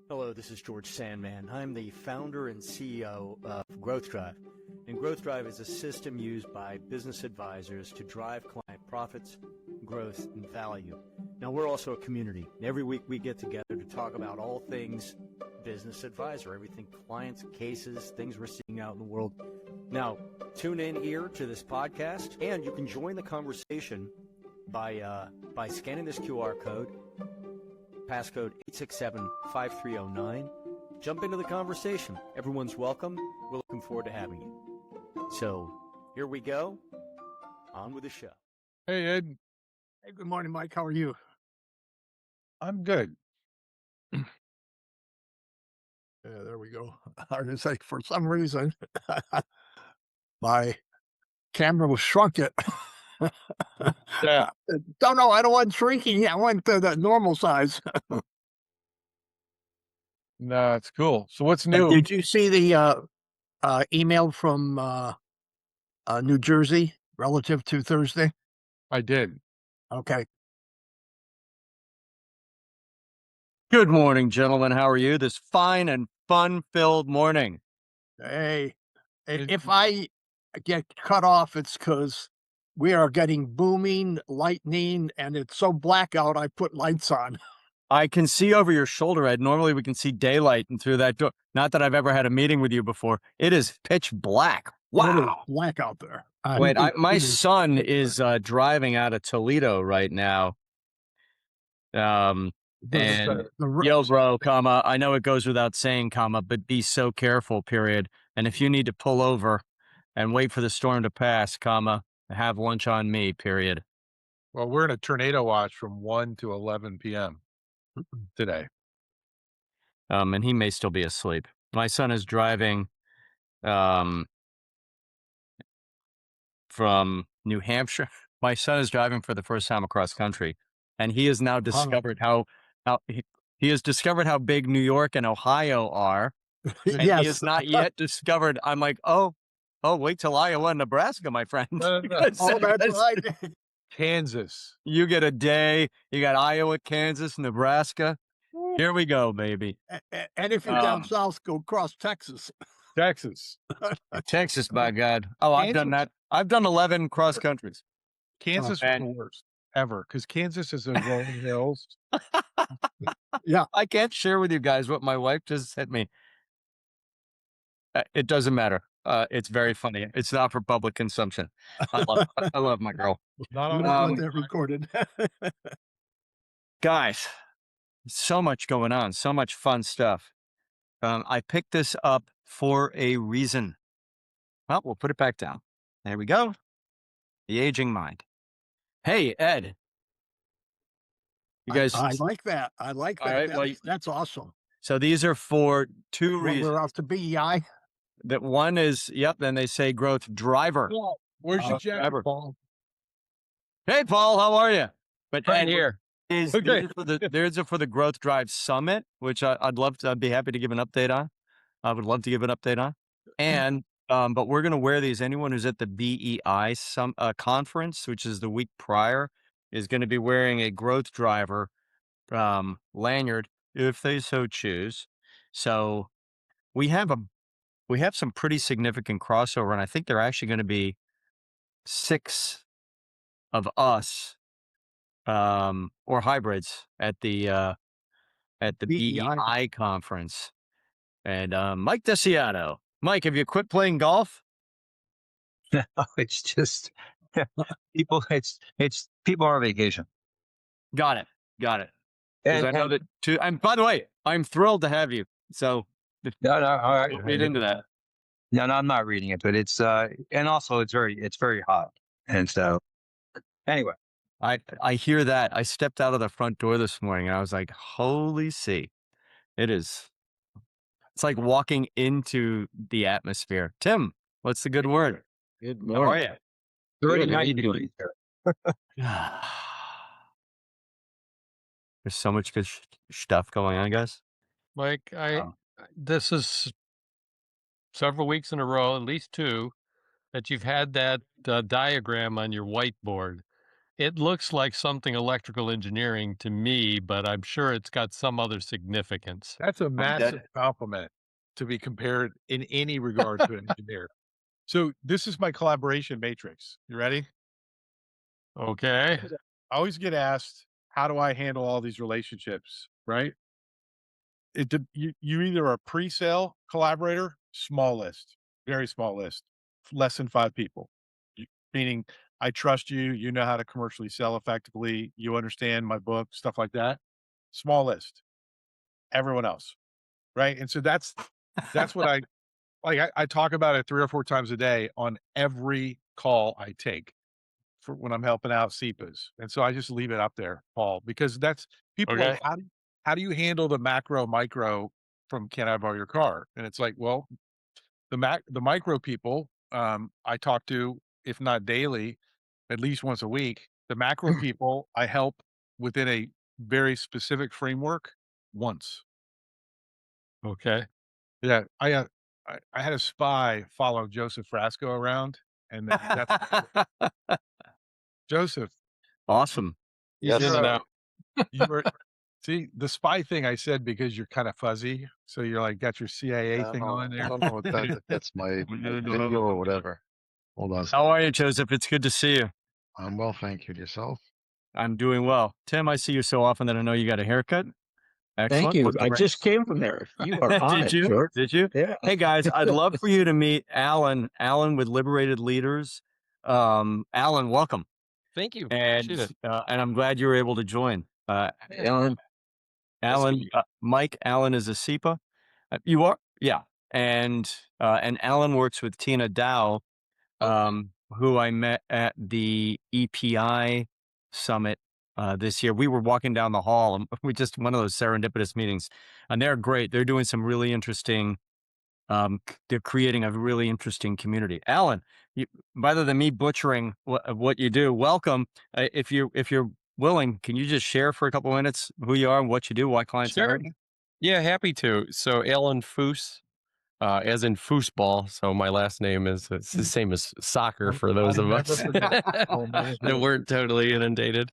Hello, this is George Sandman. I'm the founder and CEO of Growth Drive. And Growth Drive is a system used by business advisors to drive client profits, growth, and value. Now, we're also a community. Every week we get together to talk about all things business advisor, everything clients, cases, things we're seeing out in the world. Now, tune in here to this podcast, and you can join the conversation by scanning this QR code, passcode 867-5309. Jump into the conversation. Everyone's welcome. We're looking forward to having you. So here we go. On with the show. Hey, Ed. Hey, good morning, Mike. How are you? I'm good. Yeah, there we go. I was like, for some reason, my camera was shrunk it. Yeah. Don't know. I don't want shrinking. I want the normal size. No, it's cool. So what's new? Did you see the email from New Jersey relative to Thursday? I did. Okay. Good morning, gentlemen. How are you this fine and fun-filled morning? Hey, if I get cut off, it's because we are getting booming lightning, and it's so black out, I put lights on. I can see over your shoulder, Ed. Normally we can see daylight and through that door. Not that I've ever had a meeting with you before. It is pitch black. It is Wow. black out there. Wait, my son is driving out of Toledo right now. And yo, bro, comma, I know it goes without saying, comma, but be so careful, period. And if you need to pull over and wait for the storm to pass, comma, have lunch on me, period. Well, we're in a tornado watch from 1 to 11 p.m. today. And he may still be asleep. My son is driving from New Hampshire. My son is driving for the first time across country, and he has now discovered how he has discovered how big New York and Ohio are. And Yes. he has not yet discovered. I'm like, oh, wait till Iowa and Nebraska, my friend. No. Oh, that's right. Kansas. You get a day. You got Iowa, Kansas, Nebraska. Here we go, baby. And if you're down south, go across Texas. Texas. Texas, by God. Oh, I've done that. I've done 11 cross countries. Kansas was the worst ever because Kansas is in rolling hills. Yeah. I can't share with you guys what my wife just sent me. It doesn't matter. It's very funny. It's not for public consumption. I love my girl. Not want that recorded. Guys, so much going on, so much fun stuff. I picked this up for a reason. Well, we'll put it back down. There we go. The aging mind. Hey, Ed. You guys. I like that. I like that. Right, that's awesome. So these are for two reasons. We're off to BEI. That one is, then they say growth driver. Where's your jacket, Paul? Hey, Paul, how are you? But right here. There's for the Growth Drive Summit, which I'd be happy to give an update on. I would love to give an update on. And but we're going to wear these. Anyone who's at the BEI conference, which is the week prior, is going to be wearing a Growth Driver lanyard if they so choose. So we have some pretty significant crossover, and I think there are actually going to be 6 of us or hybrids at the BEI conference. And Mike DeSiato. Mike, have you quit playing golf? No, it's just people. It's people are on vacation. Got it. And I know that too. And by the way, I'm thrilled to have you. So no, all right. We'll read into that. No, I'm not reading it, but it's and also it's very hot, and so anyway. I hear that. I stepped out of the front door this morning and I was like, holy see. It's like walking into the atmosphere. Tim, what's the good word? Good morning. How are you? 39 degrees there. There's so much good stuff going on, guys. Mike, this is several weeks in a row, at least 2, that you've had that diagram on your whiteboard. It looks like something electrical engineering to me, but I'm sure it's got some other significance. That's a that massive compliment to be compared in any regard to an engineer. So this is my collaboration matrix. You ready? Okay. I always get asked, how do I handle all these relationships? Right? You either are a pre-sale collaborator, small list, very small list, less than 5 people. Meaning I trust you, you know how to commercially sell effectively, you understand my book, stuff like that. Small list. Everyone else, right? And so that's what I talk about it 3 or 4 times a day on every call I take for when I'm helping out CEPAs. And so I just leave it up there, Paul, because that's people like, Okay. how do you handle the macro micro from can I borrow your car? And it's like, well, the micro people, I talk to, if not daily, at least once a week. The macro people I help within a very specific framework once. Okay. Yeah, I had a spy follow Joseph Frasco around, and that's Joseph. Awesome. He's Yes, in and sir. out. You were see the spy thing I said because you're kind of fuzzy, so you're like got your CIA Yeah, thing on I there. don't know what that if that's my video or whatever. Hold on a second. How are you, Joseph? It's good to see you. I'm well, thank you. Yourself? I'm doing well. Tim, I see you so often that I know you got a haircut. Thank Excellent. you. What's I the just came from there. You are on Did it, you? George. Did you? Yeah. Hey guys, I'd love for you to meet Alan. Alan with Liberated Leaders. Alan, welcome. Thank you. Appreciate it. And I'm glad you were able to join. Alan, Alan, Mike Allen is a SEPA. You are, yeah. And Alan works with Tina Dow, who I met at the EPI summit this year. We were walking down the hall, and we just one of those serendipitous meetings, and they're great. They're doing some really interesting. They're creating a really interesting community. Alan, rather than me butchering what you do, welcome. If you're willing, can you just share for a couple minutes who you are and what you do, why clients hire you? Yeah, happy to. So Alan Foos, as in foosball. So my last name is it's the same as soccer for those I'll of never us forget. that weren't totally inundated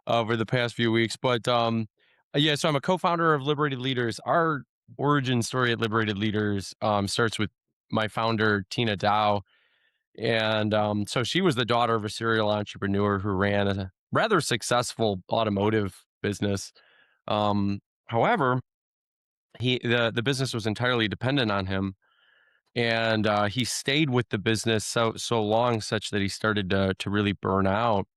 over the past few weeks. But yeah, so I'm a co-founder of Liberated Leaders. Our origin story at Liberated Leaders starts with my founder, Tina Dow. And so she was the daughter of a serial entrepreneur who ran a rather successful automotive business. However, the business was entirely dependent on him, and he stayed with the business so long, such that he started to really burn out.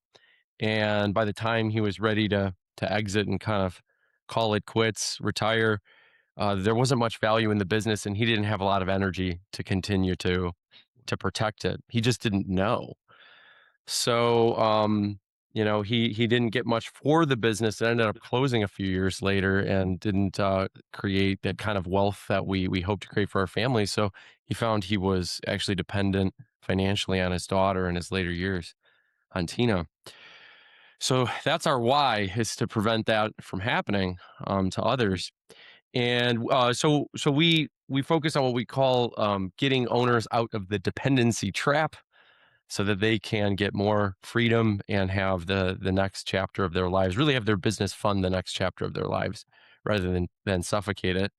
And by the time he was ready to exit and kind of call it quits, retire, there wasn't much value in the business, and he didn't have a lot of energy to continue to protect it. He just didn't know. So, he didn't get much for the business. It ended up closing a few years later and didn't create that kind of wealth that we hope to create for our family. So he found he was actually dependent financially on his daughter in his later years, on Tina. So that's our why, is to prevent that from happening to others. And so we focus on what we call getting owners out of the dependency trap, so that they can get more freedom and have the next chapter of their lives, really have their business fund the next chapter of their lives, rather than suffocate it.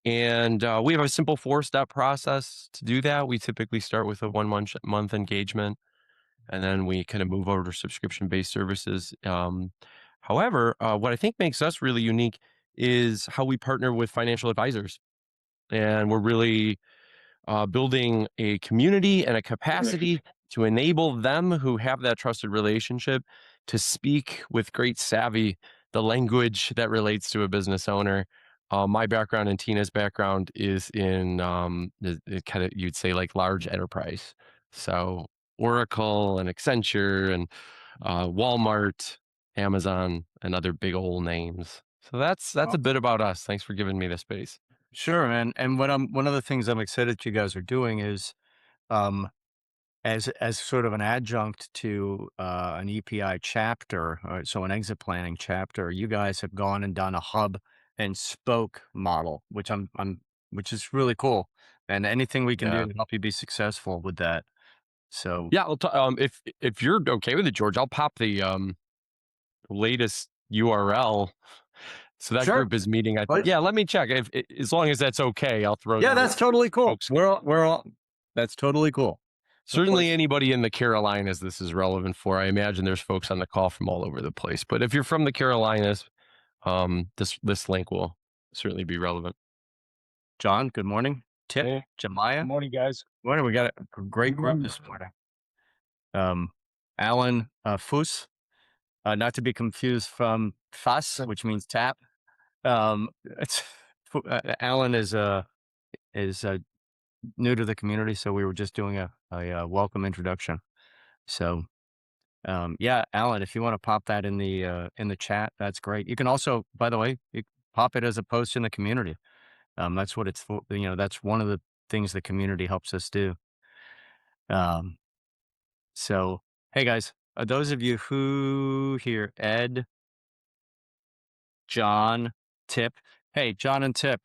And we have a simple 4-step process to do that. We typically start with a 1 month engagement, and then we kind of move over to subscription-based services. However, what I think makes us really unique is how we partner with financial advisors. And we're really building a community and a capacity to enable them who have that trusted relationship to speak with great savvy the language that relates to a business owner. My background and Tina's background is in kind of, you'd say, like large enterprise. So Oracle and Accenture and Walmart, Amazon, and other big old names. So that's a bit about us. Thanks for giving me the space. Sure, and one of the things I'm excited you guys are doing is, um, as sort of an adjunct to an EPI chapter, so an exit planning chapter, you guys have gone and done a hub and spoke model, which is really cool, and anything we can Yeah. do to help you be successful with that. So Yeah, if you're okay with it, George, I'll pop the latest URL. So that Sure. group is meeting. Please. Yeah, let me check. If as long as that's okay, I'll throw. Yeah, that's totally cool. folks. We're all that's totally cool. Certainly anybody in the Carolinas this is relevant for. I imagine there's folks on the call from all over the place. But if you're from the Carolinas, this link will certainly be relevant. John, good morning. Tip, Hey. Jemiah. Good morning, guys. Morning. We got a great group this morning. Alan Fuss, not to be confused from Fass, which means tap. It's Alan is new to the community, so we were just doing a welcome introduction. So, yeah, Alan, if you want to pop that in the chat, that's great. You can also, by the way, you pop it as a post in the community. That's what it's for. That's one of the things the community helps us do. So, hey guys, those of you who here, Ed, John, Tip. Hey, John and Tip,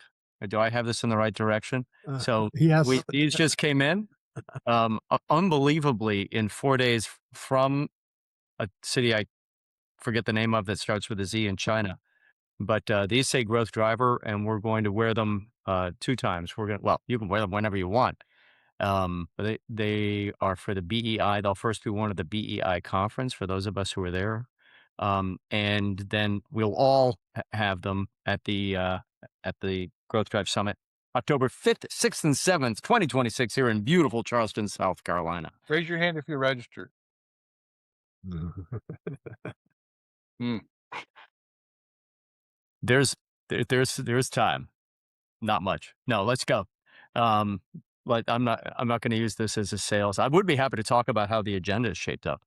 do I have this in the right direction? So Yes. these just came in, unbelievably in 4 days from a city I forget the name of that starts with a Z in China. But these say growth driver, and we're going to wear them 2 times. You can wear them whenever you want. But they are for the BEI. They'll first be worn at the BEI conference for those of us who are there. And then we'll all have them at the Growth Drive Summit, October 5th, 6th, and 7th, 2026 here in beautiful Charleston, South Carolina. Raise your hand if you're registered. There's time. Not much. No, let's go. But I'm not going to use this as a sales. I would be happy to talk about how the agenda is shaped up,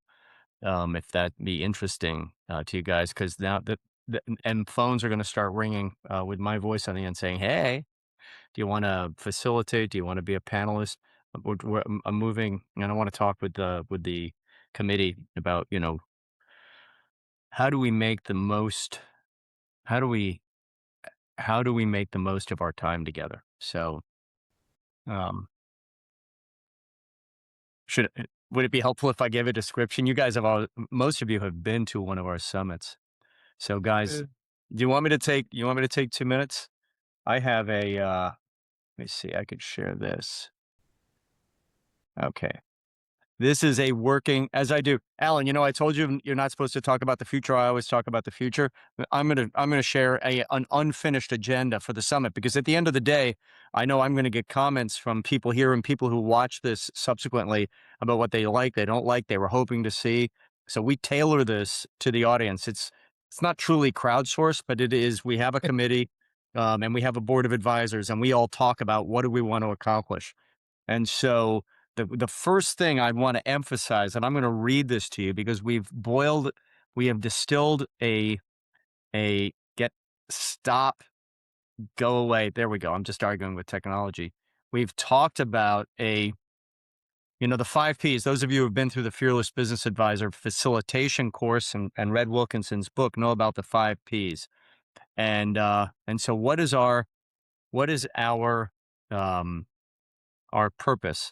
if that'd be interesting to you guys, because now and phones are going to start ringing with my voice on the end saying, "Hey, do you want to facilitate? Do you want to be a panelist?" I'm moving, and I want to talk with the committee about how do we make the most of our time together. So, would it be helpful if I give a description? You guys most of you have been to one of our summits. So guys, do you want me to take 2 minutes? I have let me see, I could share this. Okay. This is a working, as I do. Alan, I told you you're not supposed to talk about the future. I always talk about the future. I'm gonna share an unfinished agenda for the summit, because at the end of the day, I know I'm going to get comments from people here and people who watch this subsequently about what they like, they don't like, they were hoping to see. So we tailor this to the audience. It's not truly crowdsourced, but it is. We have a committee, and we have a board of advisors, and we all talk about what do we want to accomplish. And so the first thing I want to emphasize, and I'm going to read this to you because we have distilled stop, go away. There we go. I'm just arguing with technology. We've talked about the 5 Ps. Those of you who have been through the Fearless Business Advisor facilitation course and read Wilkinson's book know about the 5 Ps. And so what is our purpose?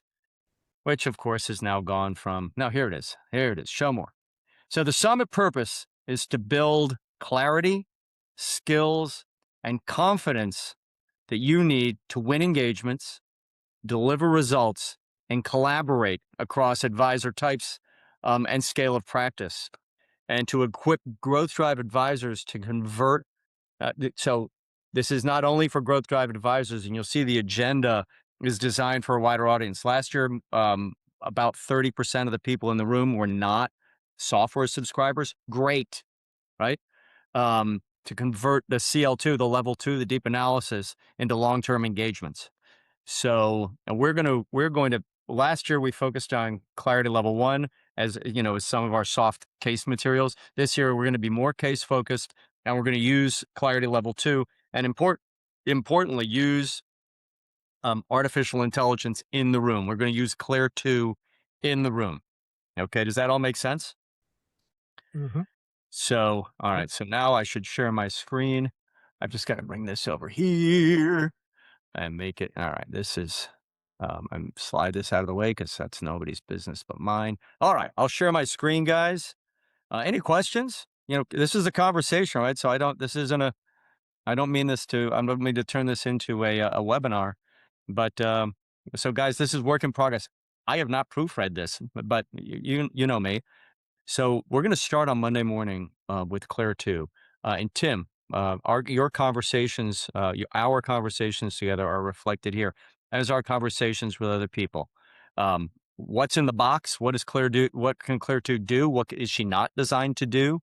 Which of course is now gone from, now here it is, show more. So the summit purpose is to build clarity, skills, and confidence that you need to win engagements, deliver results, and collaborate across advisor types and scale of practice, and to equip Growth Drive advisors to convert. So this is not only for Growth Drive advisors, and you'll see the agenda is designed for a wider audience. Last year, about 30% of the people in the room were not software subscribers. Great, right? To convert the CL2, the level 2, the deep analysis into long-term engagements. So, and we're going to, last year we focused on Clarity Level 1 as some of our soft case materials. This year we're going to be more case focused, and we're going to use Clarity Level 2, and importantly use artificial intelligence in the room. We're going to use Claire 2 in the room. Okay, does that all make sense? Mm-hmm. So, all right, so now I should share my screen. I've just got to bring this over here and make it, all right, this is, and slide this out of the way because that's nobody's business but mine. All right, I'll share my screen, guys. Any questions? This is a conversation, right? So I don't mean to turn this into a webinar, but so guys, this is work in progress. I have not proofread this, but you know me. So we're going to start on Monday morning with Claire 2. And Tim, your conversations, our conversations together are reflected here, as our conversations with other people. What's in the box? What does Claire do? What can Claire 2 do? What is she not designed to do?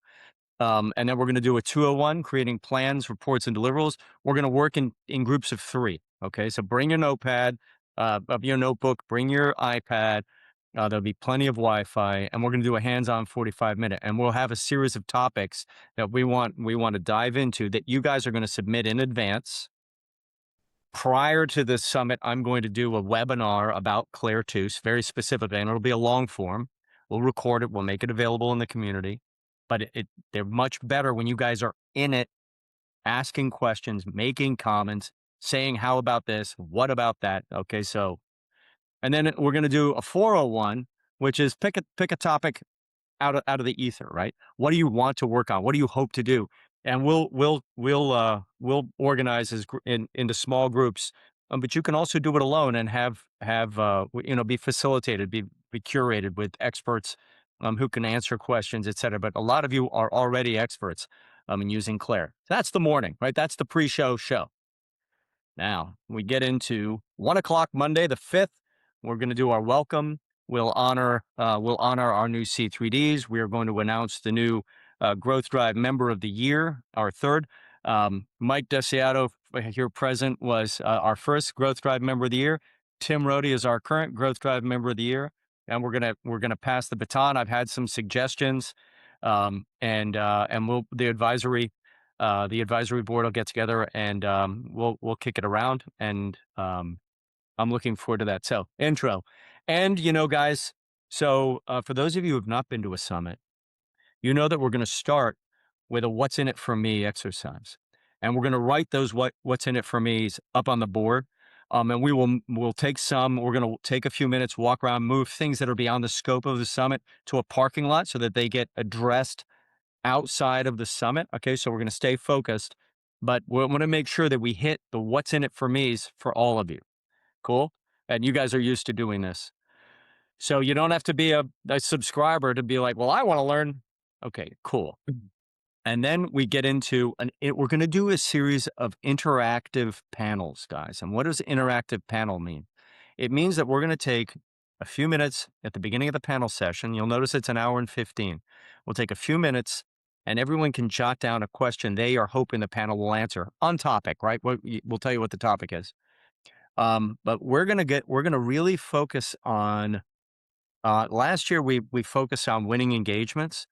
And then we're going to do a 201, creating plans, reports, and deliverables. We're going to work in groups of 3. Okay, so bring your notepad, your notebook, bring your iPad. There'll be plenty of Wi-Fi, and we're going to do a hands-on 45-minute. And we'll have a series of topics that we want to dive into that you guys are going to submit in advance. Prior to the summit, I'm going to do a webinar about Claire 2, very specifically, and it'll be a long form. We'll record it. We'll make it available in the community. But they're much better when you guys are in it, asking questions, making comments, saying, how about this? What about that? Okay, so, and then we're going to do a 401, which is pick a topic out of the ether, right? What do you want to work on? What do you hope to do? And we'll organize into small groups, but you can also do it alone and have be facilitated, be curated with experts who can answer questions, et cetera. But a lot of you are already experts in using Claire. That's the morning, right? That's the pre-show show. Now we get into 1 o'clock Monday, the 5th. We're going to do our welcome. We'll honor our new C3Ds. We are going to announce the new Growth Drive Member of the Year, our 3rd. Mike DeSiato, here present, was our first Growth Drive Member of the Year. Tim Rohde is our current Growth Drive Member of the Year, and we're gonna pass the baton. I've had some suggestions, and the advisory board will get together and we'll kick it around, and I'm looking forward to that. So, intro. And, guys, so for those of you who have not been to a summit, you know that we're going to start with a what's in it for me exercise. And we're going to write those what's in it for me's up on the board. And we'll take we're going to take a few minutes, walk around, move things that are beyond the scope of the summit to a parking lot so that they get addressed outside of the summit. Okay, so we're going to stay focused, but we want to make sure that we hit the what's in it for me's for all of you. Cool? And you guys are used to doing this. So you don't have to be a subscriber to be like, well, I want to learn. Okay, cool. And then we get into we're going to do a series of interactive panels, guys. And what does interactive panel mean? It means that we're going to take a few minutes at the beginning of the panel session. You'll notice it's 1 hour and 15. We'll take a few minutes and everyone can jot down a question they are hoping the panel will answer on topic, right? We'll tell you what the topic is. But we're going to really focus on, last year we focused on winning engagements.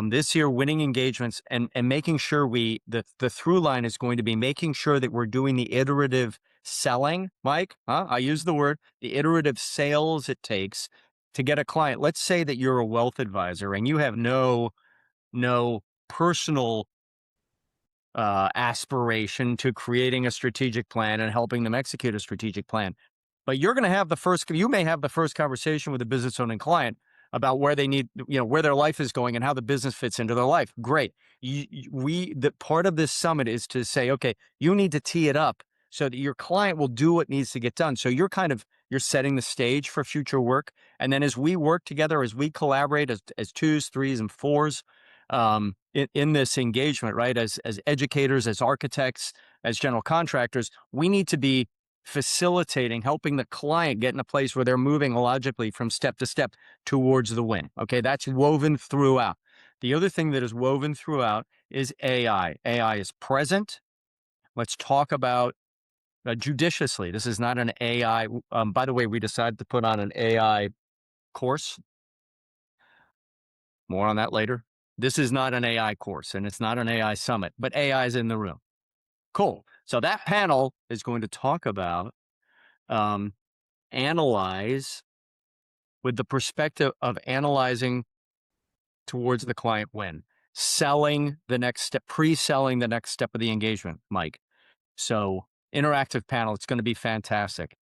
This year, winning engagements and making sure the through line is going to be making sure that we're doing the iterative selling, Mike, I use the word, the iterative sales it takes to get a client. Let's say that you're a wealth advisor and you have no personal aspiration to creating a strategic plan and helping them execute a strategic plan. But you may have the first conversation with a business owning client about where they need, where their life is going and how the business fits into their life. Great. The part of this summit is to say, okay, you need to tee it up so that your client will do what needs to get done. So you're setting the stage for future work. And then as we work together, as we collaborate as 2s, 3s, and 4s, in this engagement, right? As educators, as architects, as general contractors, we need to be facilitating, helping the client get in a place where they're moving logically from step to step towards the win. Okay, that's woven throughout. The other thing that is woven throughout is AI. AI is present. Let's talk about judiciously. This is not an AI. By the way, we decided to put on an AI course. More on that later. This is not an AI course and it's not an AI summit, but AI is in the room. Cool. So that panel is going to talk about analyze with the perspective of analyzing towards the client win, selling the next step, pre-selling the next step of the engagement, Mike. So interactive panel, it's going to be fantastic.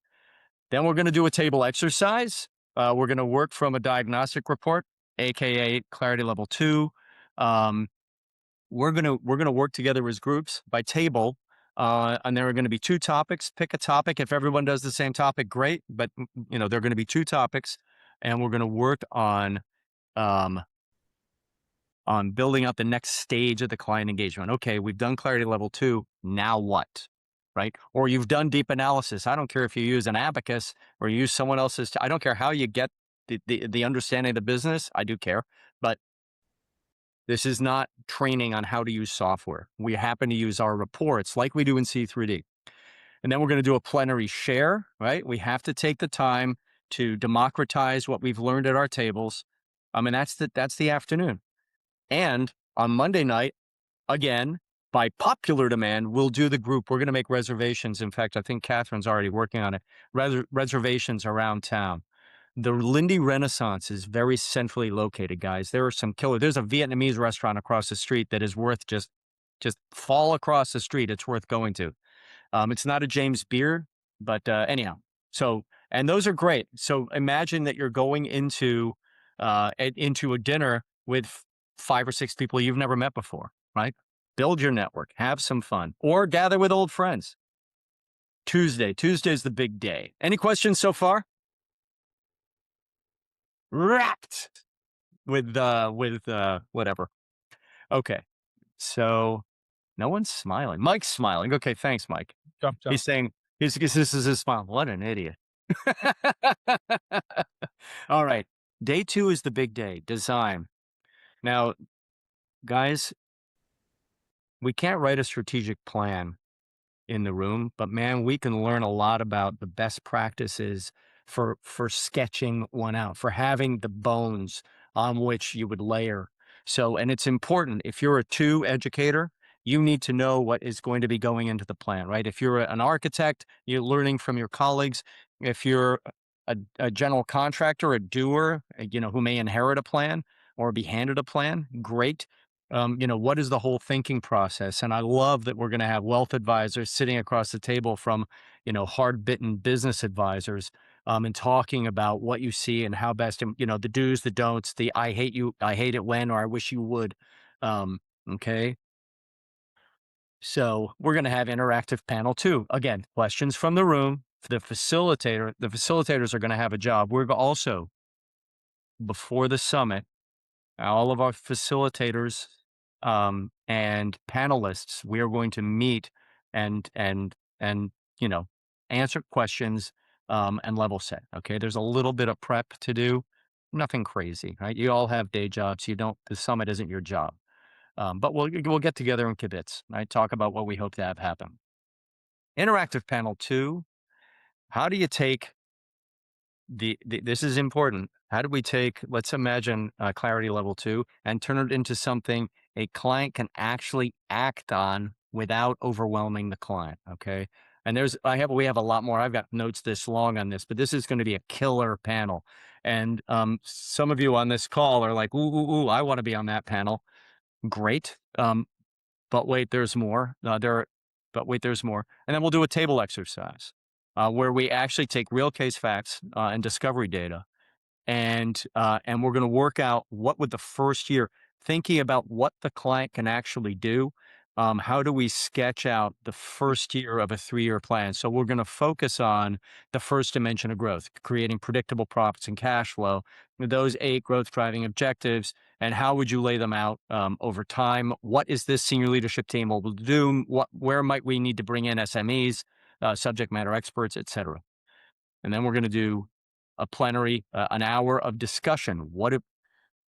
Then we're going to do a table exercise. We're going to work from a diagnostic report, aka Clarity Level 2. We're gonna work together as groups by table, and there are going to be 2 topics. Pick a topic. If everyone does the same topic, great. But there are going to be 2 topics, and we're going to work on building out the next stage of the client engagement. Okay, we've done Clarity Level 2. Now what? Right? Or you've done deep analysis. I don't care if you use an abacus or you use someone else's. I don't care how you get the understanding of the business. I do care, but this is not training on how to use software. We happen to use our reports like we do in C3D. And then we're going to do a plenary share, right? We have to take the time to democratize what we've learned at our tables. And that's the afternoon. And on Monday night, again, by popular demand, we'll do the group. We're going to make reservations. In fact, I think Catherine's already working on it. Reservations around town. The Lindy Renaissance is very centrally located, guys. There are some killer. There's a Vietnamese restaurant across the street that is worth just fall across the street. It's worth going to. It's not a James Beard, but anyhow. So, and those are great. So imagine that you're going into a dinner with 5 or 6 people you've never met before, right? Build your network, have some fun, or gather with old friends. Tuesday's the big day. Any questions so far? Wrapped with whatever. Okay. So no one's smiling. Mike's smiling. Okay, thanks, Mike. Jump. He's saying this is his smile. What an idiot. All right. Day 2 is the big day, design. Now, guys, we can't write a strategic plan in the room, but man, we can learn a lot about the best practices for sketching one out, for having the bones on which you would layer. So, and it's important, if you're a 2 educator, you need to know what is going to be going into the plan, right? If you're an architect, you're learning from your colleagues. If you're a general contractor, a doer, who may inherit a plan or be handed a plan, great. What is the whole thinking process? And I love that we're going to have wealth advisors sitting across the table from, hard-bitten business advisors, and talking about what you see and how best, the do's, the don'ts, the I hate it when, or I wish you would. Okay. So we're going to have interactive panel 2. Again, questions from the room. The facilitators are going to have a job. We're also, before the summit, all of our facilitators and panelists, we are going to meet and answer questions and level set. Okay, there's a little bit of prep to do, nothing crazy, right? You all have day jobs. The summit isn't your job, but we'll get together in kibitz, right? Talk about what we hope to have happen. Interactive panel 2. How do you take this is important. How do we take, let's imagine Clarity Level 2 and turn it into something a client can actually act on without overwhelming the client, okay? And we have a lot more. I've got notes this long on this, but this is going to be a killer panel. And some of you on this call are like, ooh, I want to be on that panel. Great. But wait, there's more. There's more. And then we'll do a table exercise where we actually take real case facts and discovery data, and we're going to work out what would the first year, thinking about what the client can actually do. How do we sketch out the first year of a 3-year plan? So we're going to focus on the first dimension of growth, creating predictable profits and cash flow, those 8 growth driving objectives, and how would you lay them out over time? What is this senior leadership team able to do? Where might we need to bring in SMEs, subject matter experts, et cetera? And then we're going to do a plenary, an hour of discussion.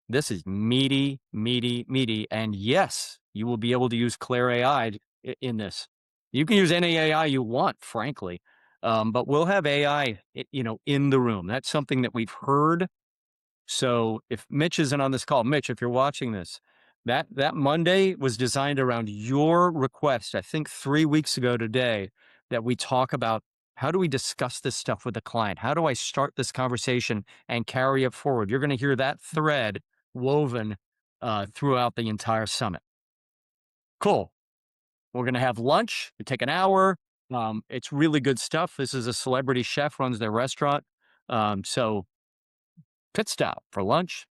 This is meaty. And yes, you will be able to use Claire AI in this. You can use any AI you want, frankly, but we'll have AI, in the room. That's something that we've heard. So if Mitch isn't on this call, Mitch, if you're watching this, that Monday was designed around your request. I think 3 weeks ago today that we talk about how do we discuss this stuff with the client? How do I start this conversation and carry it forward? You're going to hear that thread woven throughout the entire summit. Cool. We're going to have lunch. We take an hour. It's really good stuff. This is a celebrity chef, runs their restaurant. So pit stop for lunch.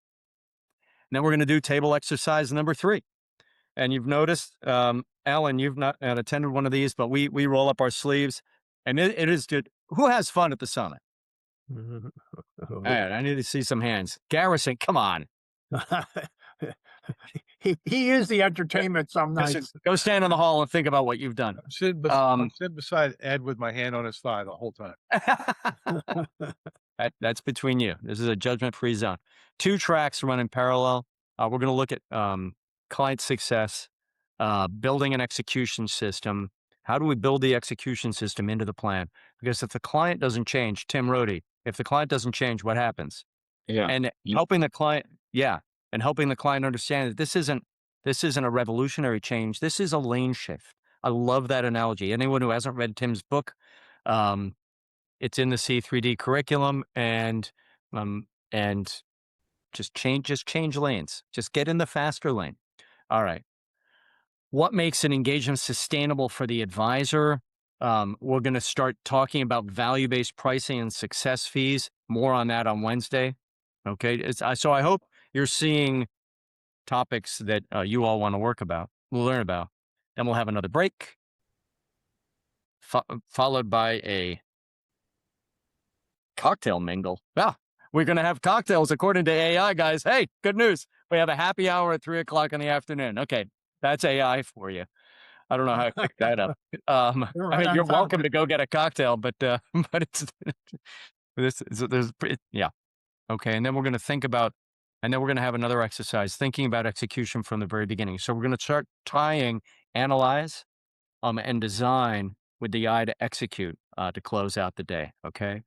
And then we're going to do table exercise number 3. And you've noticed, Alan, you've not attended one of these, but we roll up our sleeves, and it is good. Who has fun at the summit? All right, I need to see some hands. Garrison, come on. He is the entertainment some nights. Go stand in the hall and think about what you've done. I'm sitting beside Ed with my hand on his thigh the whole time. That's between you. This is a judgment-free zone. 2 tracks run in parallel. We're going to look at client success, building an execution system. How do we build the execution system into the plan? Because if the client doesn't change, Tim Rohde, if the client doesn't change, what happens? Yeah. And helping the client, and helping the client understand that this isn't a revolutionary change. This is a lane shift. I love that analogy. Anyone who hasn't read Tim's book, it's in the C3D curriculum, and just change lanes. Just get in the faster lane. All right. What makes an engagement sustainable for the advisor? We're going to start talking about value-based pricing and success fees. More on that on Wednesday. Okay. So I hope you're seeing topics that you all want to learn about. Then we'll have another break, followed by a cocktail mingle. We're going to have cocktails according to AI, guys. Hey, good news. We have a happy hour at 3:00 in the afternoon. Okay. That's AI for you. I don't know how I picked that up. I mean, you're welcome to go get a cocktail, but it's yeah. Okay. And then we're going to have another exercise, thinking about execution from the very beginning. So we're going to start tying analyze and design with the eye to execute to close out the day. Okay.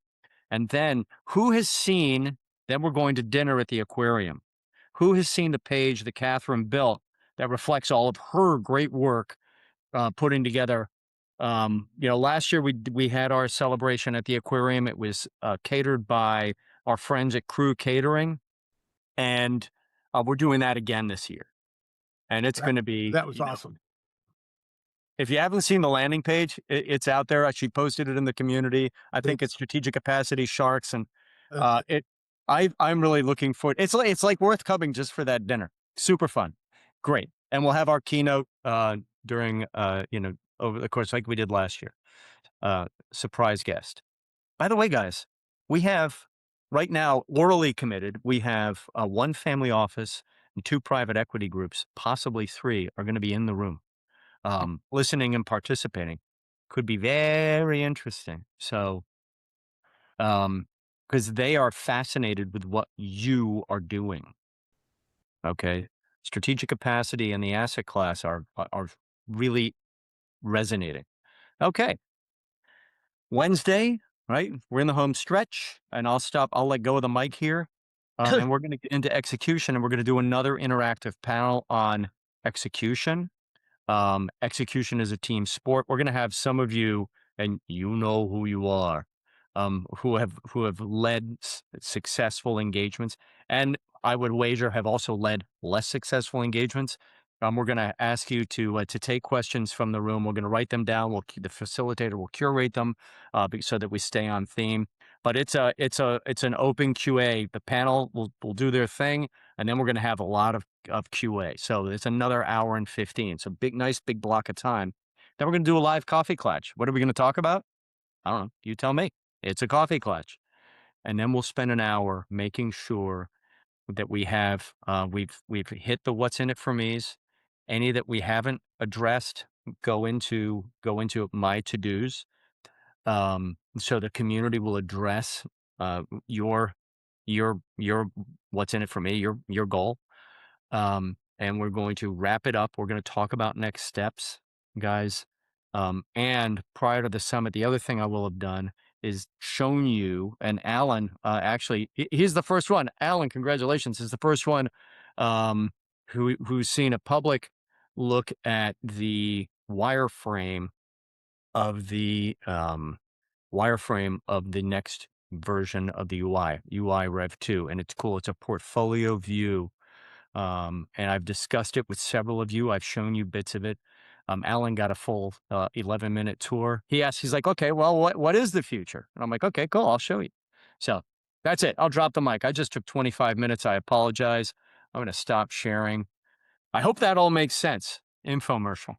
And then then we're going to dinner at the aquarium. Who has seen the page that Catherine built that reflects all of her great work putting together? Last year we had our celebration at the aquarium. It was catered by our friends at Crew Catering, and we're doing that again this year. And it's going to be awesome. If you haven't seen the landing page, it's out there. She posted it in the community. I think it's Strategic Capacity Sharks, and I'm really looking forward. It's like worth coming just for that dinner. Super fun, great, and we'll have our keynote during over the course like we did last year. Surprise guest. By the way, guys, we have right now orally committed. We have 1 family office and 2 private equity groups, possibly 3, are going to be in the room. Listening and participating. Could be very interesting. So, because they are fascinated with what you are doing. Okay. Strategic capacity and the asset class are really resonating. Okay. Wednesday, right? We're in the home stretch, and I'll let go of the mic here. And we're going to get into execution, and we're going to do another interactive panel on execution. Execution is a team sport. We're going to have some of you, and you know who you are, who have led successful engagements, and I would wager have also led less successful engagements. We're going to ask you to take questions from the room. We're going to write them down. The facilitator will curate them so that we stay on theme. But it's an open QA. The panel will do their thing, and then we're going to have a lot of QA. So it's another hour and 15. So nice big block of time. Then we're going to do a live coffee klatsch. What are we going to talk about? I don't know. You tell me. It's a coffee klatsch. And then we'll spend an hour making sure that we have we've hit the what's in it for me's. Any that we haven't addressed go into my to-dos. So the community will address your what's in it for me, your goal. And we're going to wrap it up. We're going to talk about next steps, guys. And prior to the summit, the other thing I will have done is shown you, and Alan, actually, he's the first one. Alan, congratulations. Is the first one who's seen a public look at the wireframe of the next version of the UI Rev 2. And it's cool. It's a portfolio view. And I've discussed it with several of you. I've shown you bits of it. Alan got a full 11-minute tour. He's like, okay, well, what is the future? And I'm like, okay, cool, I'll show you. So that's it. I'll drop the mic. I just took 25 minutes. I apologize. I'm going to stop sharing. I hope that all makes sense. Infomercial.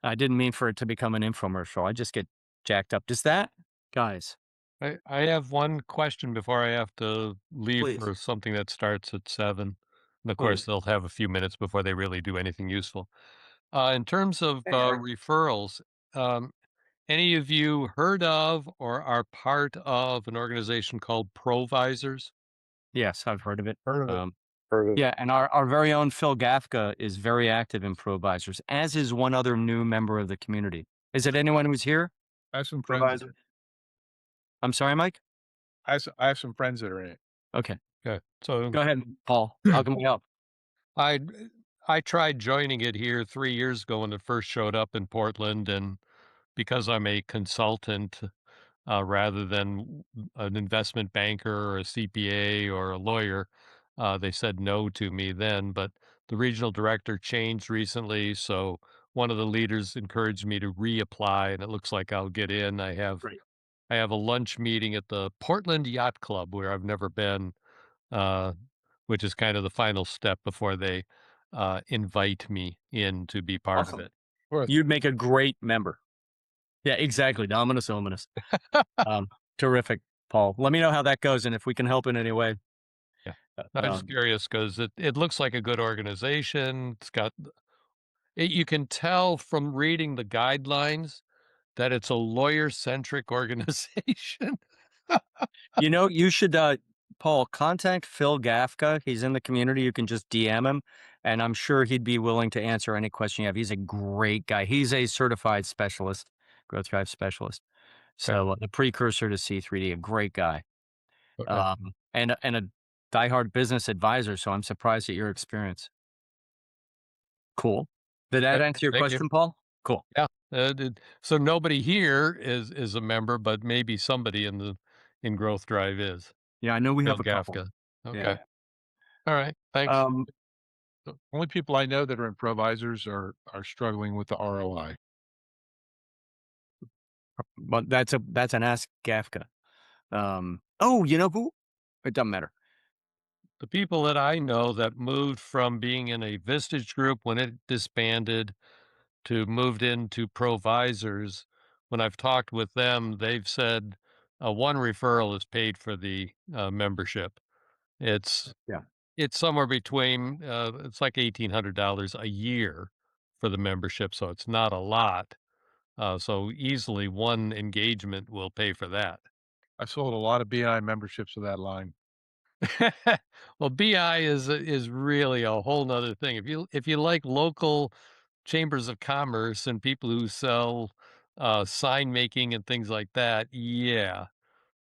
I didn't mean for it to become an infomercial. I just get jacked up. Does that, guys? I have one question before I have to leave Please. for something that starts at 7. And of Please. course, they'll have a few minutes before they really do anything useful. In terms of referrals, um, any of you heard of or are part of an organization called Provisors? Yes, I've heard of it. Heard of it. Yeah, and our very own Phil Gafka is very active in Provisors, as is one other new member of the community. Is it anyone who's here? I have some friends. I'm sorry, Mike? I have some friends that are in it. Okay. Okay. So Go ahead, Paul. How can we help? I tried joining it here 3 years ago when it first showed up in Portland, and because I'm a consultant rather than an investment banker or a CPA or a lawyer, they said no to me then. But the regional director changed recently, so one of the leaders encouraged me to reapply, and it looks like I'll get in. Great. I have a lunch meeting at the Portland Yacht Club where I've never been, uh, which is kind of the final step before they invite me in to be part of Awesome. it. You'd make a great member. Yeah, exactly. Dominus ominous. Terrific, Paul. Let me know how that goes and if we can help in any way. Yeah. I'm just curious because it looks like a good organization. It's got you can tell from reading the guidelines that it's a lawyer-centric organization. You should, Paul, contact Phil Gafka. He's in the community. You can just DM him, and I'm sure he'd be willing to answer any question you have. He's a great guy. He's a certified specialist, growth drive specialist. So the precursor to C3D, a great guy. Okay. And a diehard business advisor. So I'm surprised at your experience. Cool. Did that answer your Thank you. question, Paul? Cool. Yeah. So nobody here is a member, but maybe somebody in Growth Drive is. Yeah, I know we Bill have a couple. Gafka. Okay. Yeah. All right. Thanks. The only people I know that are in Provisors are struggling with the ROI. But that's an Ask Gafka. Oh, you know who? It doesn't matter. The people that I know that moved from being in a Vistage group when it disbanded to moved into Provisors, when I've talked with them, they've said one referral is paid for the membership. It's Yeah. it's somewhere between it's like $1,800 a year for the membership, so it's not a lot. So easily one engagement will pay for that. I sold a lot of BI memberships with that line. Well, BI is really a whole nother thing. If you like local chambers of commerce and people who sell sign making and things like that, yeah,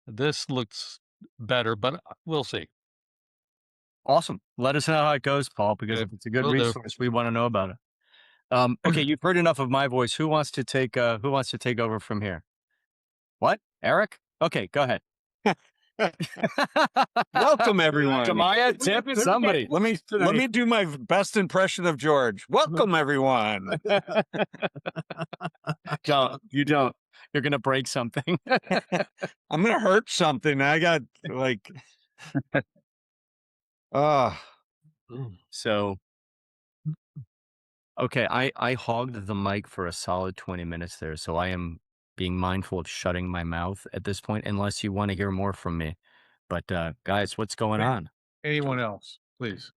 this looks better, but we'll see. Awesome. Let us know how it goes, Paul, because if it's a good Will do. resource, we want to know about it. Okay, you've heard enough of my voice. Who wants to take over from here? What? Eric? Okay, go ahead. Welcome, everyone. Jemiah, Tip, somebody. Let me do my best impression of George. Welcome, everyone. Don't. You don't. You're going to break something. I'm going to hurt something. I got like, So, okay, I hogged the mic for a solid 20 minutes there, so I am being mindful of shutting my mouth at this point, unless you want to hear more from me. But guys, what's going on? Anyone else, please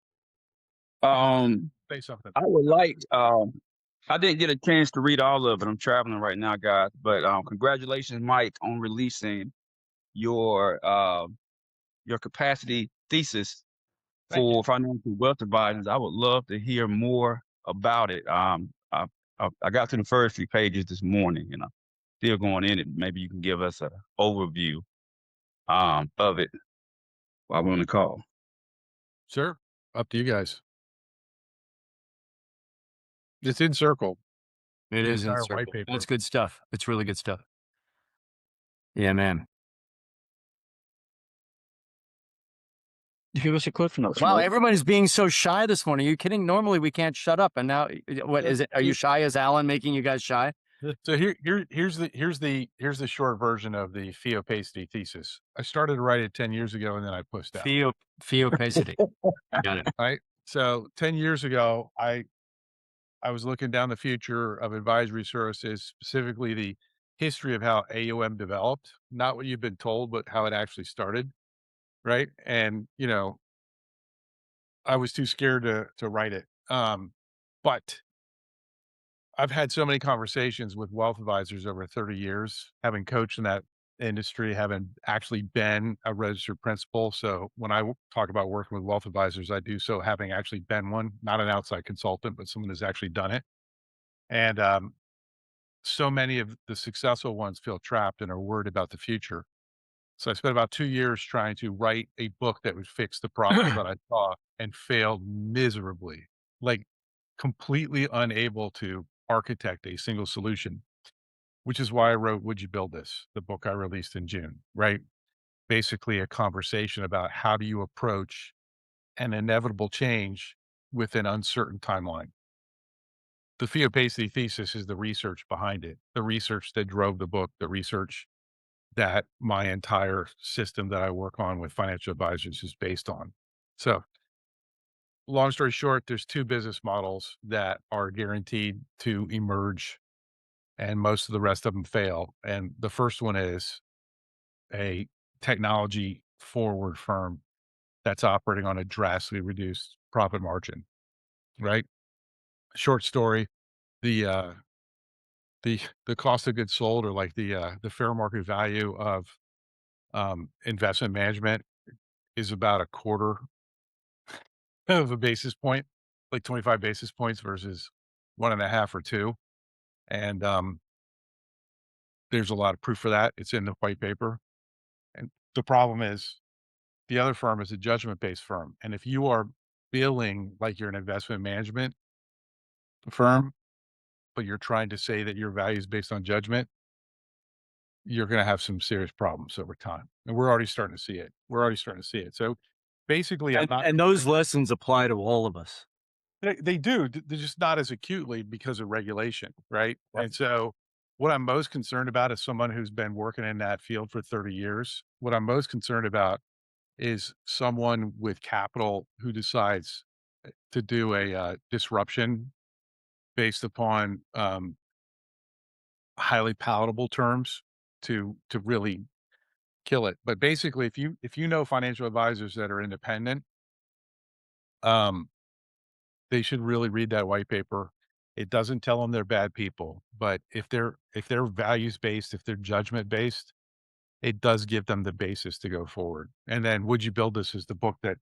say something. I would like, I didn't get a chance to read all of it. I'm traveling right now, guys. But congratulations, Mike, on releasing your capacity thesis for financial wealth advisors. I would love to hear more about it. I got to the first few pages this morning, and I'm still going in it. Maybe you can give us an overview of it while we're on the call. Sure. Up to you guys. It's in Circle. It The is in entire Circle. white paper. It's good stuff. It's really good stuff. Yeah, man. Give us a cliff notes. Wow, Mike. everybody's being so shy this morning. Are you kidding? Normally we can't shut up, and now what is it? Are you shy? Is Alan making you guys shy? So here's the short version of the Fee Opacity Thesis. I started to write it 10 years ago, and then I pushed out. Fee opacity. Got it. Right. So 10 years ago, I was looking down the future of advisory services, specifically the history of how AUM developed, not what you've been told, but how it actually started. Right. And, I was too scared to write it. But I've had so many conversations with wealth advisors over 30 years, having coached in that industry, having actually been a registered principal. So when I talk about working with wealth advisors, I do so having actually been one, not an outside consultant, but someone who's actually done it. And so many of the successful ones feel trapped and are worried about the future. So I spent about 2 years trying to write a book that would fix the problems that I saw and failed miserably, like completely unable to architect a single solution, which is why I wrote Would You Build This, the book I released in June, right? Basically a conversation about how do you approach an inevitable change with an uncertain timeline. The Fee Opacity Thesis is the research behind it, the research that drove the book, the research that my entire system that I work on with financial advisors is based on. So, long story short, there's two business models that are guaranteed to emerge, and most of the rest of them fail. And the first one is a technology forward firm that's operating on a drastically reduced profit margin, right? Short story, the uh the cost of goods sold, or like the fair market value of investment management, is about a quarter of a basis point, like 25 basis points versus 1.5 or 2. And there's a lot of proof for that. It's in the white paper. And the problem is the other firm is a judgment-based firm. And if you are billing like you're an investment management firm, but you're trying to say that your value is based on judgment, you're going to have some serious problems over time. And we're already starting to see it. So basically, And those lessons apply to all of us. they do. They're just not as acutely because of regulation, right? Yep. And so, what I'm most concerned about as someone who's been working in that field for 30 years, what I'm most concerned about is someone with capital who decides to do a disruption based upon highly palatable terms to really kill it. But basically, if you know financial advisors that are independent, um, they should really read that white paper. It doesn't tell them they're bad people, but if they're values based, if they're judgment based, it does give them the basis to go forward. And then Would You Build This is the book that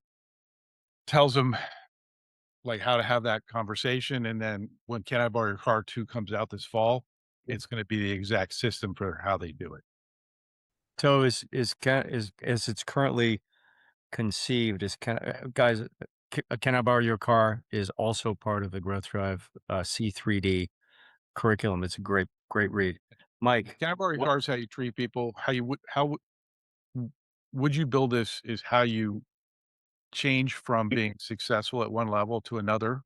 tells them like how to have that conversation. And then when Can I Borrow Your Car 2 comes out this fall, it's going to be the exact system for how they do it. So is as it's currently conceived, guys, Can I Borrow Your Car is also part of the Growth Drive C3D curriculum. It's a great read. Mike, Can I Borrow Your Car is how you treat people. Would You Build This is how you change from being successful at one level to another,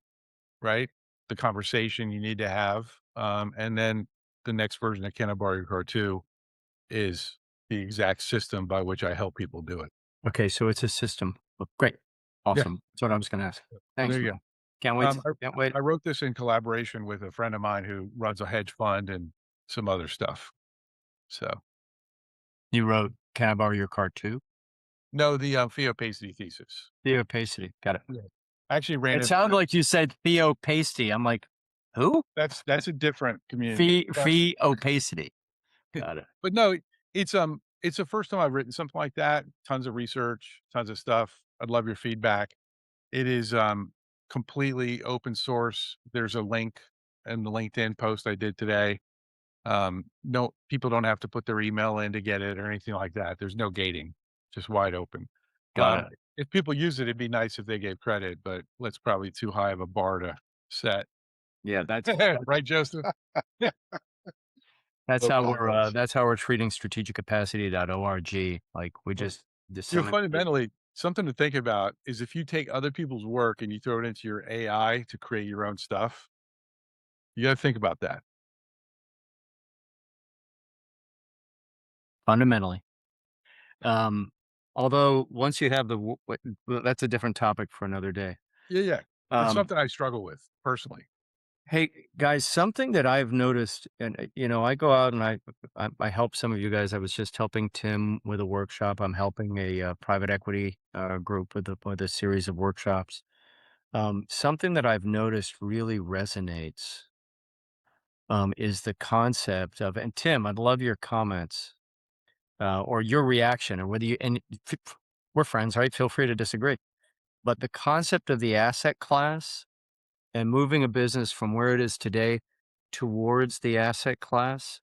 right? The conversation you need to have. And then the next version of Can I Borrow Your Car 2 is the exact system by which I help people do it. okay, so it's a system. Great. Awesome. That's what I was going to ask. Thanks. There you man. Can't wait. Um, Can't wait. I wrote this in collaboration with a friend of mine who runs a hedge fund and some other stuff. So You wrote Can I Borrow Your Car too? no, the Fee Opacity Thesis. Fee Opacity. Got it. I actually ran It sounded like you said Theo Pasty. I'm like, who? that's a different community. Fee Opacity. Got it. But no, it's the first time I've written something like that. Tons of research, tons of stuff. I'd love your feedback. It is completely open source. There's a link in the LinkedIn post I did today. No, people don't have to put their email in to get it or anything like that. There's no gating, just wide open. Got it. If people use it, it'd be nice if they gave credit, but that's probably too high of a bar to set. Yeah, that's Right, Joseph? that's No how comments. we're treating strategicapacity.org. Like we just Fundamentally, something to think about is if you take other people's work and you throw it into your AI to create your own stuff, you got to think about that. Fundamentally. Although once you have well, that's a different topic for another day. Yeah, yeah. It's Um, something I struggle with personally. Hey guys, something that I've noticed, and I go out and I help some of you guys. I was just helping Tim with a workshop. I'm helping a private equity group with a series of workshops. Something that I've noticed really resonates is the concept of, and Tim, I'd love your comments or your reaction, or whether you, and we're friends, right? Feel free to disagree. But the concept of the asset class and moving a business from where it is today towards the asset class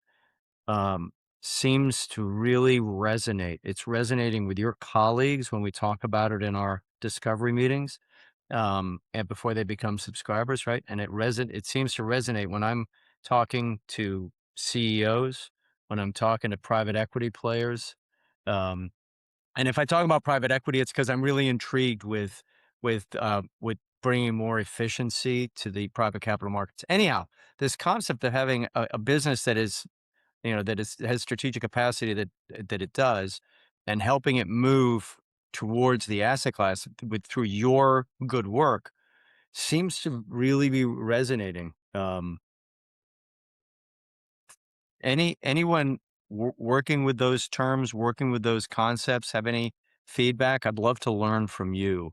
um, seems to really resonate. It's resonating with your colleagues when we talk about it in our discovery meetings and before they become subscribers, right? And it seems to resonate when I'm talking to CEOs, when I'm talking to private equity players. Um, and if I talk about private equity, it's because I'm really intrigued with bringing more efficiency to the private capital markets. Anyhow, this concept of having a business that is, has strategic capacity that it does, and helping it move towards the asset class through your good work seems to really be resonating. Anyone working with those terms, working with those concepts, have any feedback? I'd love to learn from you.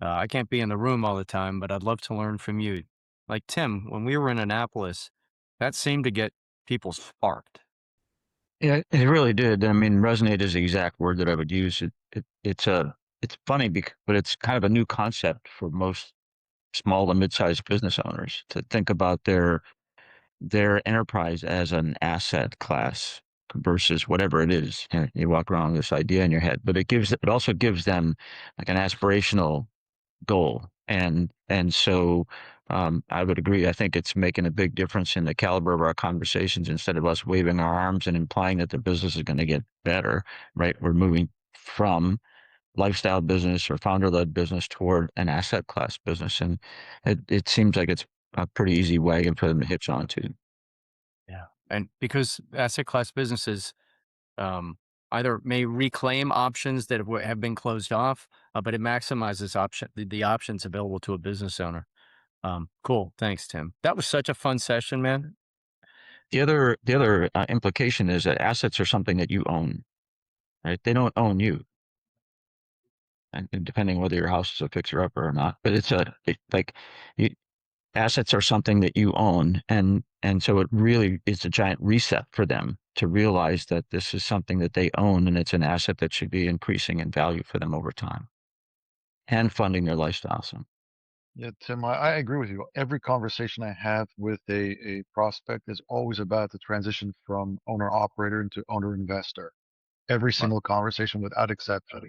I can't be in the room all the time, but I'd love to learn from you. Like Tim, when we were in Annapolis, that seemed to get people sparked. Yeah, it really did. I mean, resonate is the exact word that I would use. It's funny but it's kind of a new concept for most small and mid-sized business owners to think about their enterprise as an asset class versus whatever it is. You walk around with this idea in your head, but it also gives them like an aspirational goal. And so I would agree. I think it's making a big difference in the caliber of our conversations. Instead of us waving our arms and implying that the business is going to get better, right? We're moving from lifestyle business or founder-led business toward an asset class business. And it seems like it's a pretty easy wagon for them to hitch onto. Yeah. And because asset class businesses either may reclaim options that have been closed off, but it maximizes the options available to a business owner. Cool. Thanks, Tim. That was such a fun session, man. The other implication is that assets are something that you own, right? They don't own you. And depending whether your house is a fixer-upper or not, but assets are something that you own, and so it really is a giant reset for them to realize that this is something that they own, and it's an asset that should be increasing in value for them over time and funding their lifestyle. So Yeah, Tim, I agree with you. Every conversation I have with a prospect is always about the transition from owner operator into owner investor. Every single conversation without exception.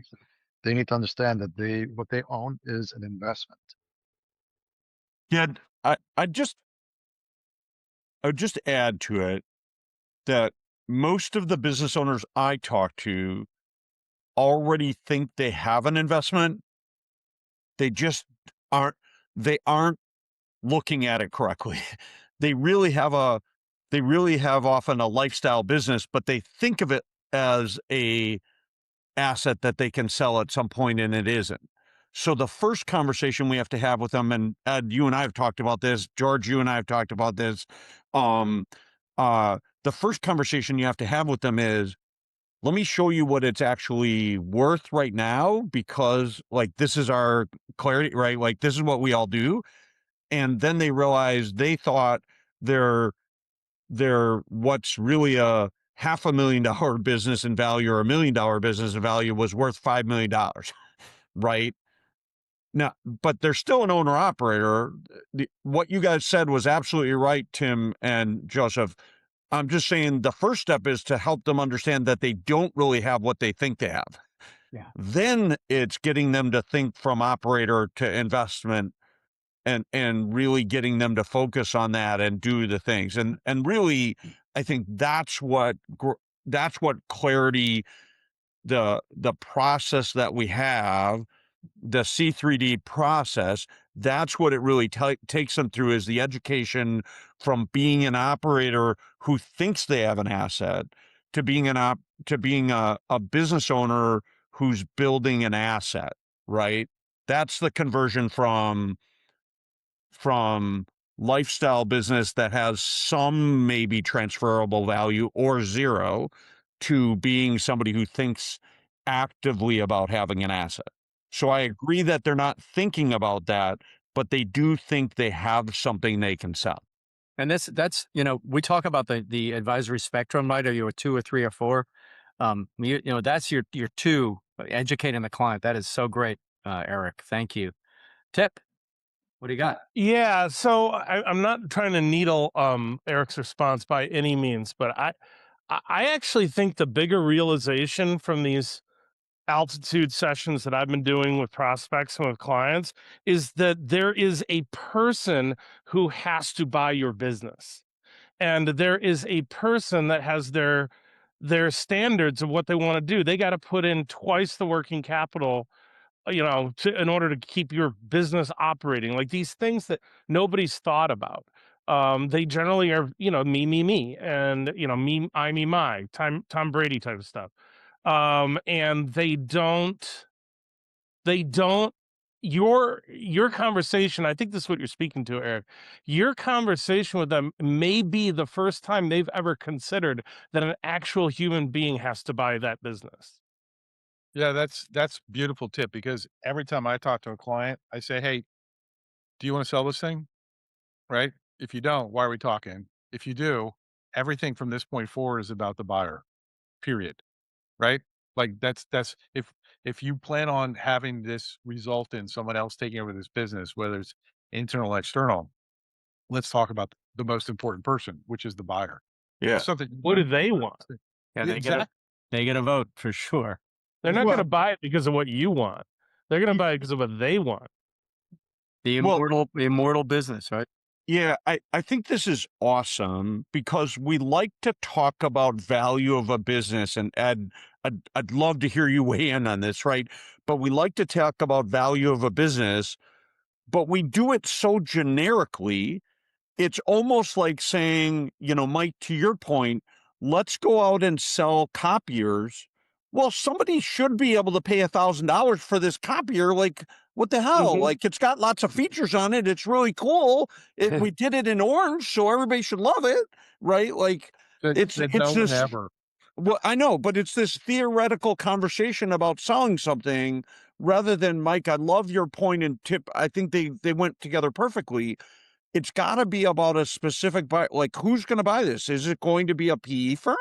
They need to understand that what they own is an investment. Yeah, I I'd just I would just add to it that most of the business owners I talk to already think they have an investment. They just aren't looking at it correctly. They really have often a lifestyle business, but they think of it as a asset that they can sell at some point, and it isn't. So the first conversation we have to have with them, and Ed, you and I have talked about this, George, you and I have talked about this. Um, the first conversation you have to have with them is, let me show you what it's actually worth right now, because like this is our clarity, right? Like this is what we all do. And then they realize they thought their what's really a $500,000 business in value or $1 million business in value was worth $5 million, right? Now, but they're still an owner operator. What you guys said was absolutely right, Tim and Joseph. I'm just saying the first step is to help them understand that they don't really have what they think they have. Yeah. Then it's getting them to think from operator to investment, and really getting them to focus on that and do the things. And really, I think that's what clarity the process that we have, the C3D process, that's what it really takes them through, is the education from being an operator who thinks they have an asset to being a business owner who's building an asset, right? That's the conversion from lifestyle business that has some maybe transferable value or zero to being somebody who thinks actively about having an asset. So I agree that they're not thinking about that, but they do think they have something they can sell. And that's, we talk about the advisory spectrum, right? Are you a 2 or 3 or 4? That's your 2, educating the client. That is so great, Eric. Thank you. Tip, what do you got? Yeah, so I'm not trying to needle Eric's response by any means, but I actually think the bigger realization from these altitude sessions that I've been doing with prospects and with clients is that there is a person who has to buy your business, and there is a person that has their standards of what they want to do. They got to put in twice the working capital, in order to keep your business operating. Like these things that nobody's thought about. They generally are, me, and me, I, me, my, Tom Brady type of stuff. And they don't your conversation, I think this is what you're speaking to, Eric. Your conversation with them may be the first time they've ever considered that an actual human being has to buy that business. Yeah, that's beautiful tip, because every time I talk to a client, I say, "Hey, do you want to sell this thing?" Right? If you don't, why are we talking? If you do, everything from this point forward is about the buyer. Period. Right? Like that's if you plan on having this result in someone else taking over this business, whether it's internal or external, let's talk about the most important person, which is the buyer. Yeah. Something. What do they want? Yeah, Exactly. they get a vote for sure. They're not Well- going to buy it because of what you want. They're going to buy it because of what they want. The immortal business, right? Yeah, I think this is awesome because we like to talk about value of a business, and Ed, I'd love to hear you weigh in on this, right? But we like to talk about value of a business, but we do it so generically. It's almost like saying, Mike, to your point, let's go out and sell copiers. Well, somebody should be able to pay $1,000 for this copier. Like, what the hell? Mhm. Like, it's got lots of features on it. It's really cool. We did it in orange, so everybody should love it, right? Like, it's don't this. ever. Well, I know, but it's this theoretical conversation about selling something rather than, Mike, I love your point and tip. I think they went together perfectly. It's got to be about a specific buyer. Like, who's going to buy this? Is it going to be a PE firm?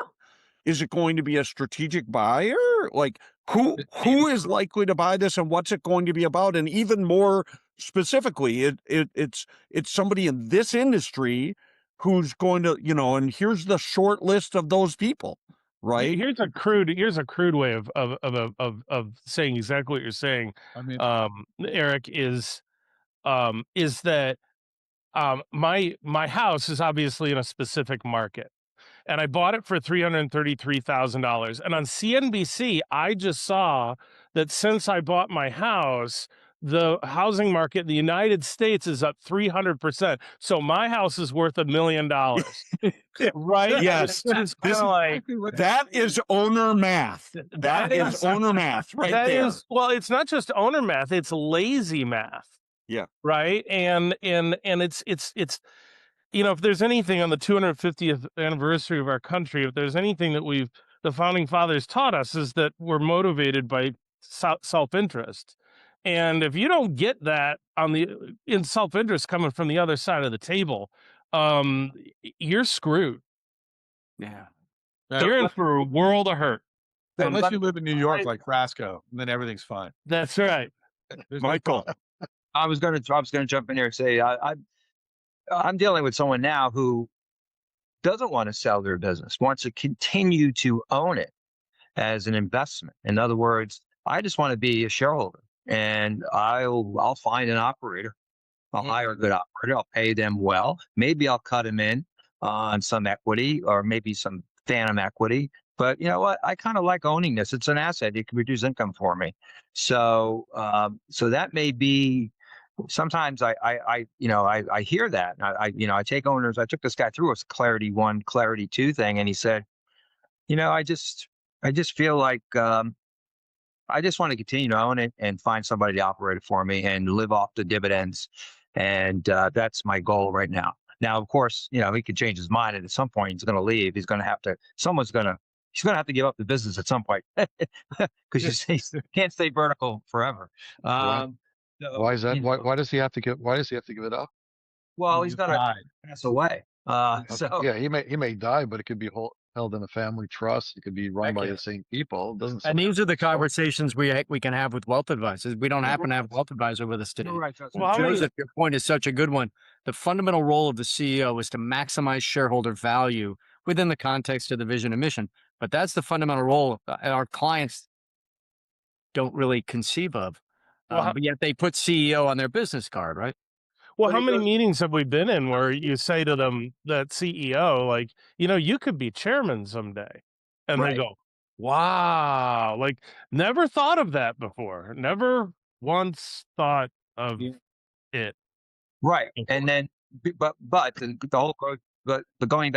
Is it going to be a strategic buyer? Like, who is likely to buy this, and what's it going to be about? And even more specifically, it's somebody in this industry who's going to, and here's the short list of those people, right? Here's a crude way of saying exactly what you're saying. I mean, Eric, is that my house is obviously in a specific market, and I bought it for $333,000. And on CNBC, I just saw that since I bought my house, the housing market in the United States is up 300%. So my house is worth $1 million, right? Yes. It's kind of like That is owner math. That is owner math right there. Well, it's not just owner math; it's lazy math. Yeah. Right. And it's if there's anything on the 250th anniversary of our country, if there's anything that the founding fathers taught us, is that we're motivated by self-interest. And if you don't get that in self-interest coming from the other side of the table, you're screwed. Yeah. You're in for a world of hurt. unless you live in New York like Frasco, then everything's fine. That's right. There's no Michael. problem. I was going to jump in here and say I'm dealing with someone now who doesn't want to sell their business, wants to continue to own it as an investment. In other words, I just want to be a shareholder, and I'll find an operator. I'll hire a good operator. I'll pay them well. Maybe I'll cut them in on some equity or maybe some phantom equity, but you know what? I kind of like owning this. It's an asset. It can reduce income for me. So, so that may be. Sometimes I hear that. I take owners. I took this guy through a Clarity 1, Clarity 2 thing, and he said, I just feel like I just want to continue to own it and find somebody to operate it for me and live off the dividends. And that's my goal right now. Now, of course, he could change his mind, and at some point he's going to leave. He's going to have to. He's going to have to give up the business at some point because you can't stay vertical forever. Why is that? Why does he have to give? Why does he have to give it up? Well, he's going to pass away. So Yeah, he may die, but it could be held in a family trust. It could be run by the same people. It doesn't. And these are the conversations we can have with wealth advisors. We don't happen to have a wealth advisor with us today. Right, Well, Joseph, your point is such a good one. The fundamental role of the CEO is to maximize shareholder value within the context of the vision and mission. But that's the fundamental role our clients don't really conceive of. But yet they put CEO on their business card, right? Well, how many meetings have we been in where you say to them, that CEO, like, you could be chairman someday. And they go, wow, like never thought of that before. Never once thought of it. Right. And then, but the whole growth, but circling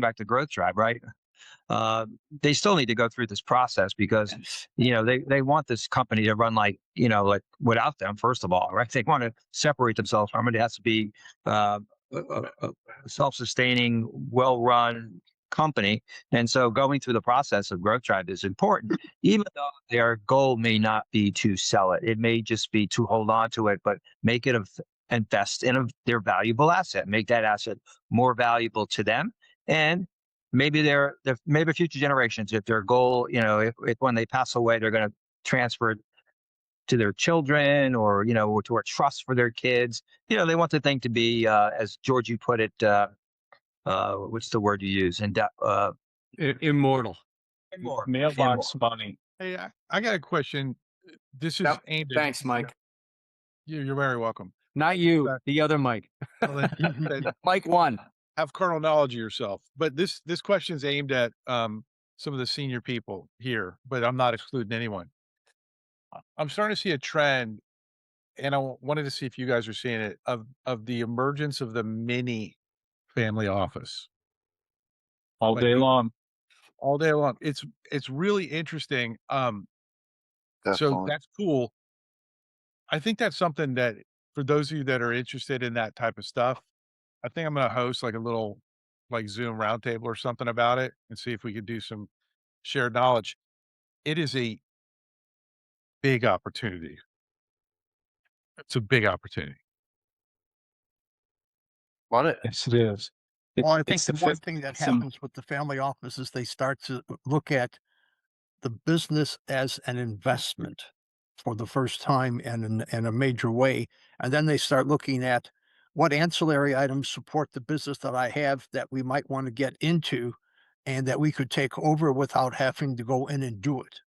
back to growth drive, right? They still need to go through this process because, they want this company to run like without them, first of all, right? They want to separate themselves from it. It has to be a self-sustaining, well-run company. And so going through the process of growth drive is important, even though their goal may not be to sell it. It may just be to hold on to it, but make it invest in their valuable asset, make that asset more valuable to them. And maybe maybe future generations, if their goal, if when they pass away, they're going to transfer it to their children or, to a trust for their kids. They want the thing to be, as George, you put it, what's the word you use? Immortal. Mailbox money. Hey, I got a question. This is aimed at. Thanks, Mike. You're very welcome. Not you, the other Mike. Mike 1. Have kernel knowledge of yourself. But this question is aimed at some of the senior people here, but I'm not excluding anyone. I'm starting to see a trend, and I wanted to see if you guys are seeing it, of the emergence of the mini family office. All day long. All day long. It's really interesting. So Definitely. that's cool. I think that's something that for those of you that are interested in that type of stuff, I think I'm going to host like a little like Zoom roundtable or something about it and see if we could do some shared knowledge. It is a big opportunity. It's a big opportunity. Yes, it is. Well, I think the one thing that happens with the family office is they start to look at the business as an investment for the first time and in a major way. And then they start looking at what ancillary items support the business that I have that we might want to get into and that we could take over without having to go in and do it.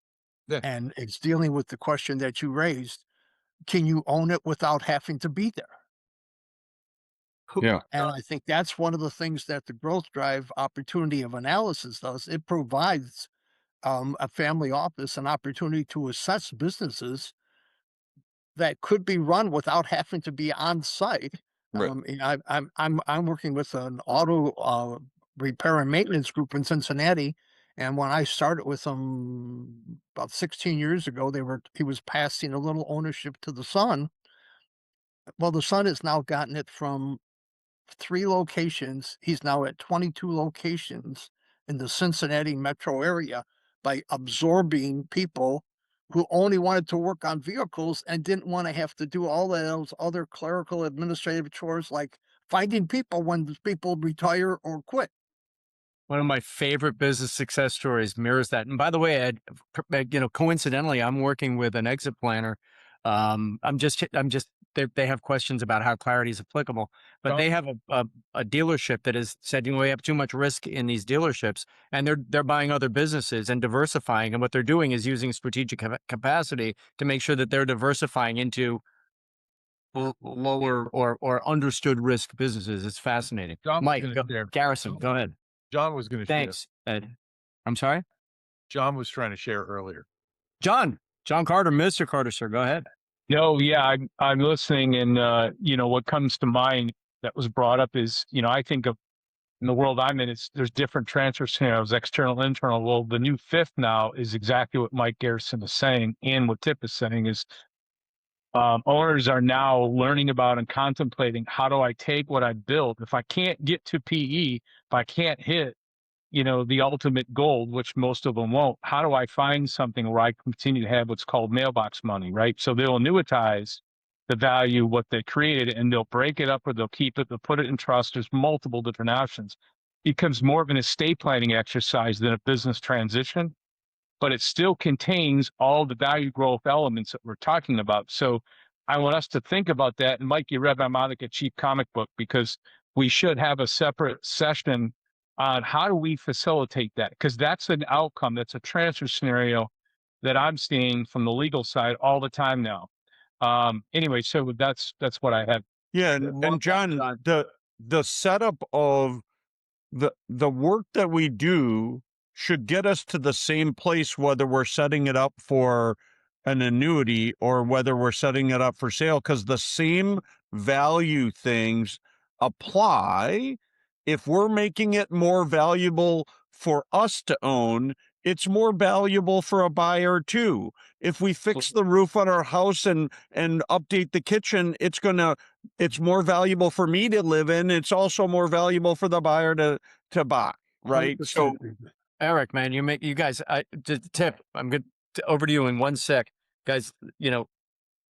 Yeah. And it's dealing with the question that you raised. Can you own it without having to be there? Yeah. And I think that's one of the things that the growth drive opportunity of analysis does. It provides a family office an opportunity to assess businesses that could be run without having to be on site. Right. I'm working with an auto repair and maintenance group in Cincinnati, and when I started with them about 16 years ago, he was passing a little ownership to the son. Well, the son has now gotten it from 3 locations. He's now at 22 locations in the Cincinnati metro area by absorbing people who only wanted to work on vehicles and didn't want to have to do all those other clerical administrative chores like finding people when people retire or quit. One of my favorite business success stories mirrors that. And by the way, Ed, coincidentally, I'm working with an exit planner. They have questions about how clarity is applicable, but they have a dealership that has said, we have too much risk in these dealerships, and they're buying other businesses and diversifying. And what they're doing is using strategic capacity to make sure that they're diversifying into lower or understood risk businesses. It's fascinating. Mike, Garrison, go ahead. John was going to share. Thanks, Ed. I'm sorry? John was trying to share earlier. John Carter, Mr. Carter, sir, go ahead. No, yeah, I'm listening, and you know what comes to mind that was brought up is, you know, I think of in the world I'm in, there's different transfer scenarios, external, internal. Well, the new fifth now is exactly what Mike Garrison is saying, and what Tip is saying is owners are now learning about and contemplating, how do I take what I built? If I can't get to PE, if I can't hit, you know, the ultimate gold, which most of them won't, how do I find something where I continue to have what's called mailbox money, right? So they'll annuitize the value of what they created, and they'll break it up, or they'll keep it, they'll put it in trust. There's multiple different options. It becomes more of an estate planning exercise than a business transition, but it still contains all the value growth elements that we're talking about. So I want us to think about that. And Mike, you read my Monica Cheap comic book, because we should have a separate session on how do we facilitate that? Because that's an outcome, that's a transfer scenario that I'm seeing from the legal side all the time now. Anyway, so that's what I have. Yeah, and John, the setup of the work that we do should get us to the same place, whether we're setting it up for an annuity or whether we're setting it up for sale, because the same value things apply. If we're making it more valuable for us to own, it's more valuable for a buyer too. If we fix the roof on our house and update the kitchen, it's more valuable for me to live in. It's also more valuable for the buyer to buy, right? 100%. So Eric, man, you guys, Tip, I'm good. Over to you in one sec. Guys, you know,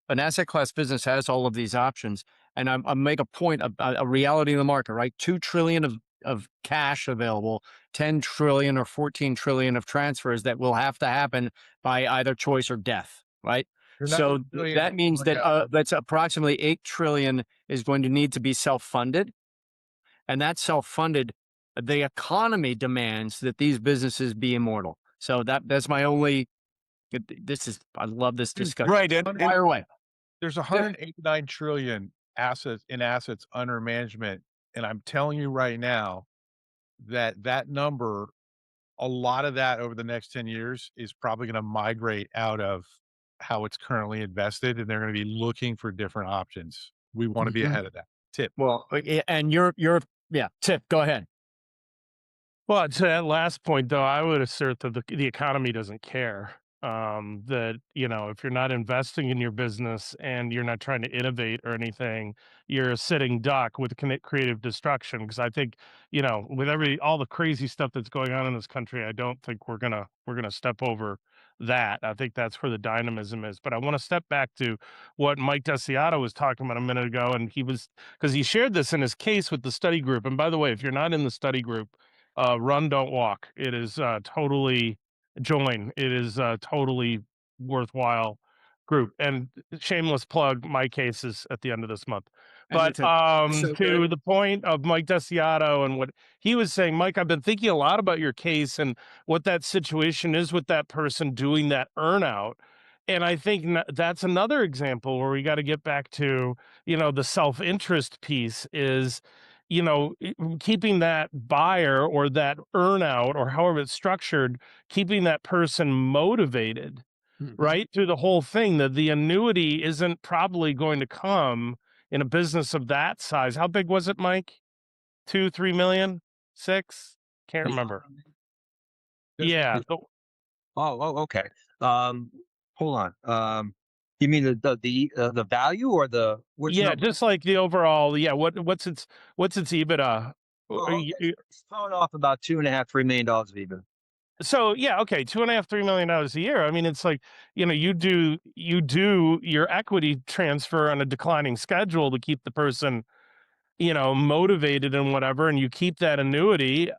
an asset class business has all of these options, and I make a point of a reality in the market, right? 2 trillion of cash available, 10 trillion or 14 trillion of transfers that will have to happen by either choice or death, right? So that means that that's approximately 8 trillion is going to need to be self-funded, and that self-funded, the economy demands that these businesses be immortal. So that's my only. I love this discussion. right, Fire away. There's 189 trillion assets under management, and I'm telling you right now that number, a lot of that over the next 10 years is probably going to migrate out of how it's currently invested, and they're going to be looking for different options. We want to be ahead of that. Tip. Well, and Tip, go ahead. Well, to that last point, though, I would assert that the economy doesn't care. That, you know, if you're not investing in your business and you're not trying to innovate or anything, you're a sitting duck with creative destruction. Because I think, you know, with all the crazy stuff that's going on in this country, I don't think we're gonna step over that. I think that's where the dynamism is. But I want to step back to what Mike DeSiato was talking about a minute ago, and because he shared this in his case with the study group. And by the way, if you're not in the study group, run, don't walk. It is totally join. It is totally worthwhile group. And shameless plug, my case is at the end of this month. But to the point of Mike DeSiato and what he was saying, Mike, I've been thinking a lot about your case and what that situation is with that person doing that earnout. And I think that's another example where we got to get back to, you know, the self-interest piece is, you know, keeping that buyer or that earnout or however it's structured, keeping that person motivated, right, through the whole thing. That the annuity isn't probably going to come in a business of that size. How big was it, Mike? 2, 3 million, 6? Can't remember. Yeah. Okay. Hold on. You mean the value or the just like the overall. Yeah. What's its EBITDA? It's throwing off about $2.5–3 million of EBITDA. So yeah, okay, $2.5–3 million a year. I mean, it's like, you know, you do your equity transfer on a declining schedule to keep the person, you know, motivated and whatever, and you keep that annuity.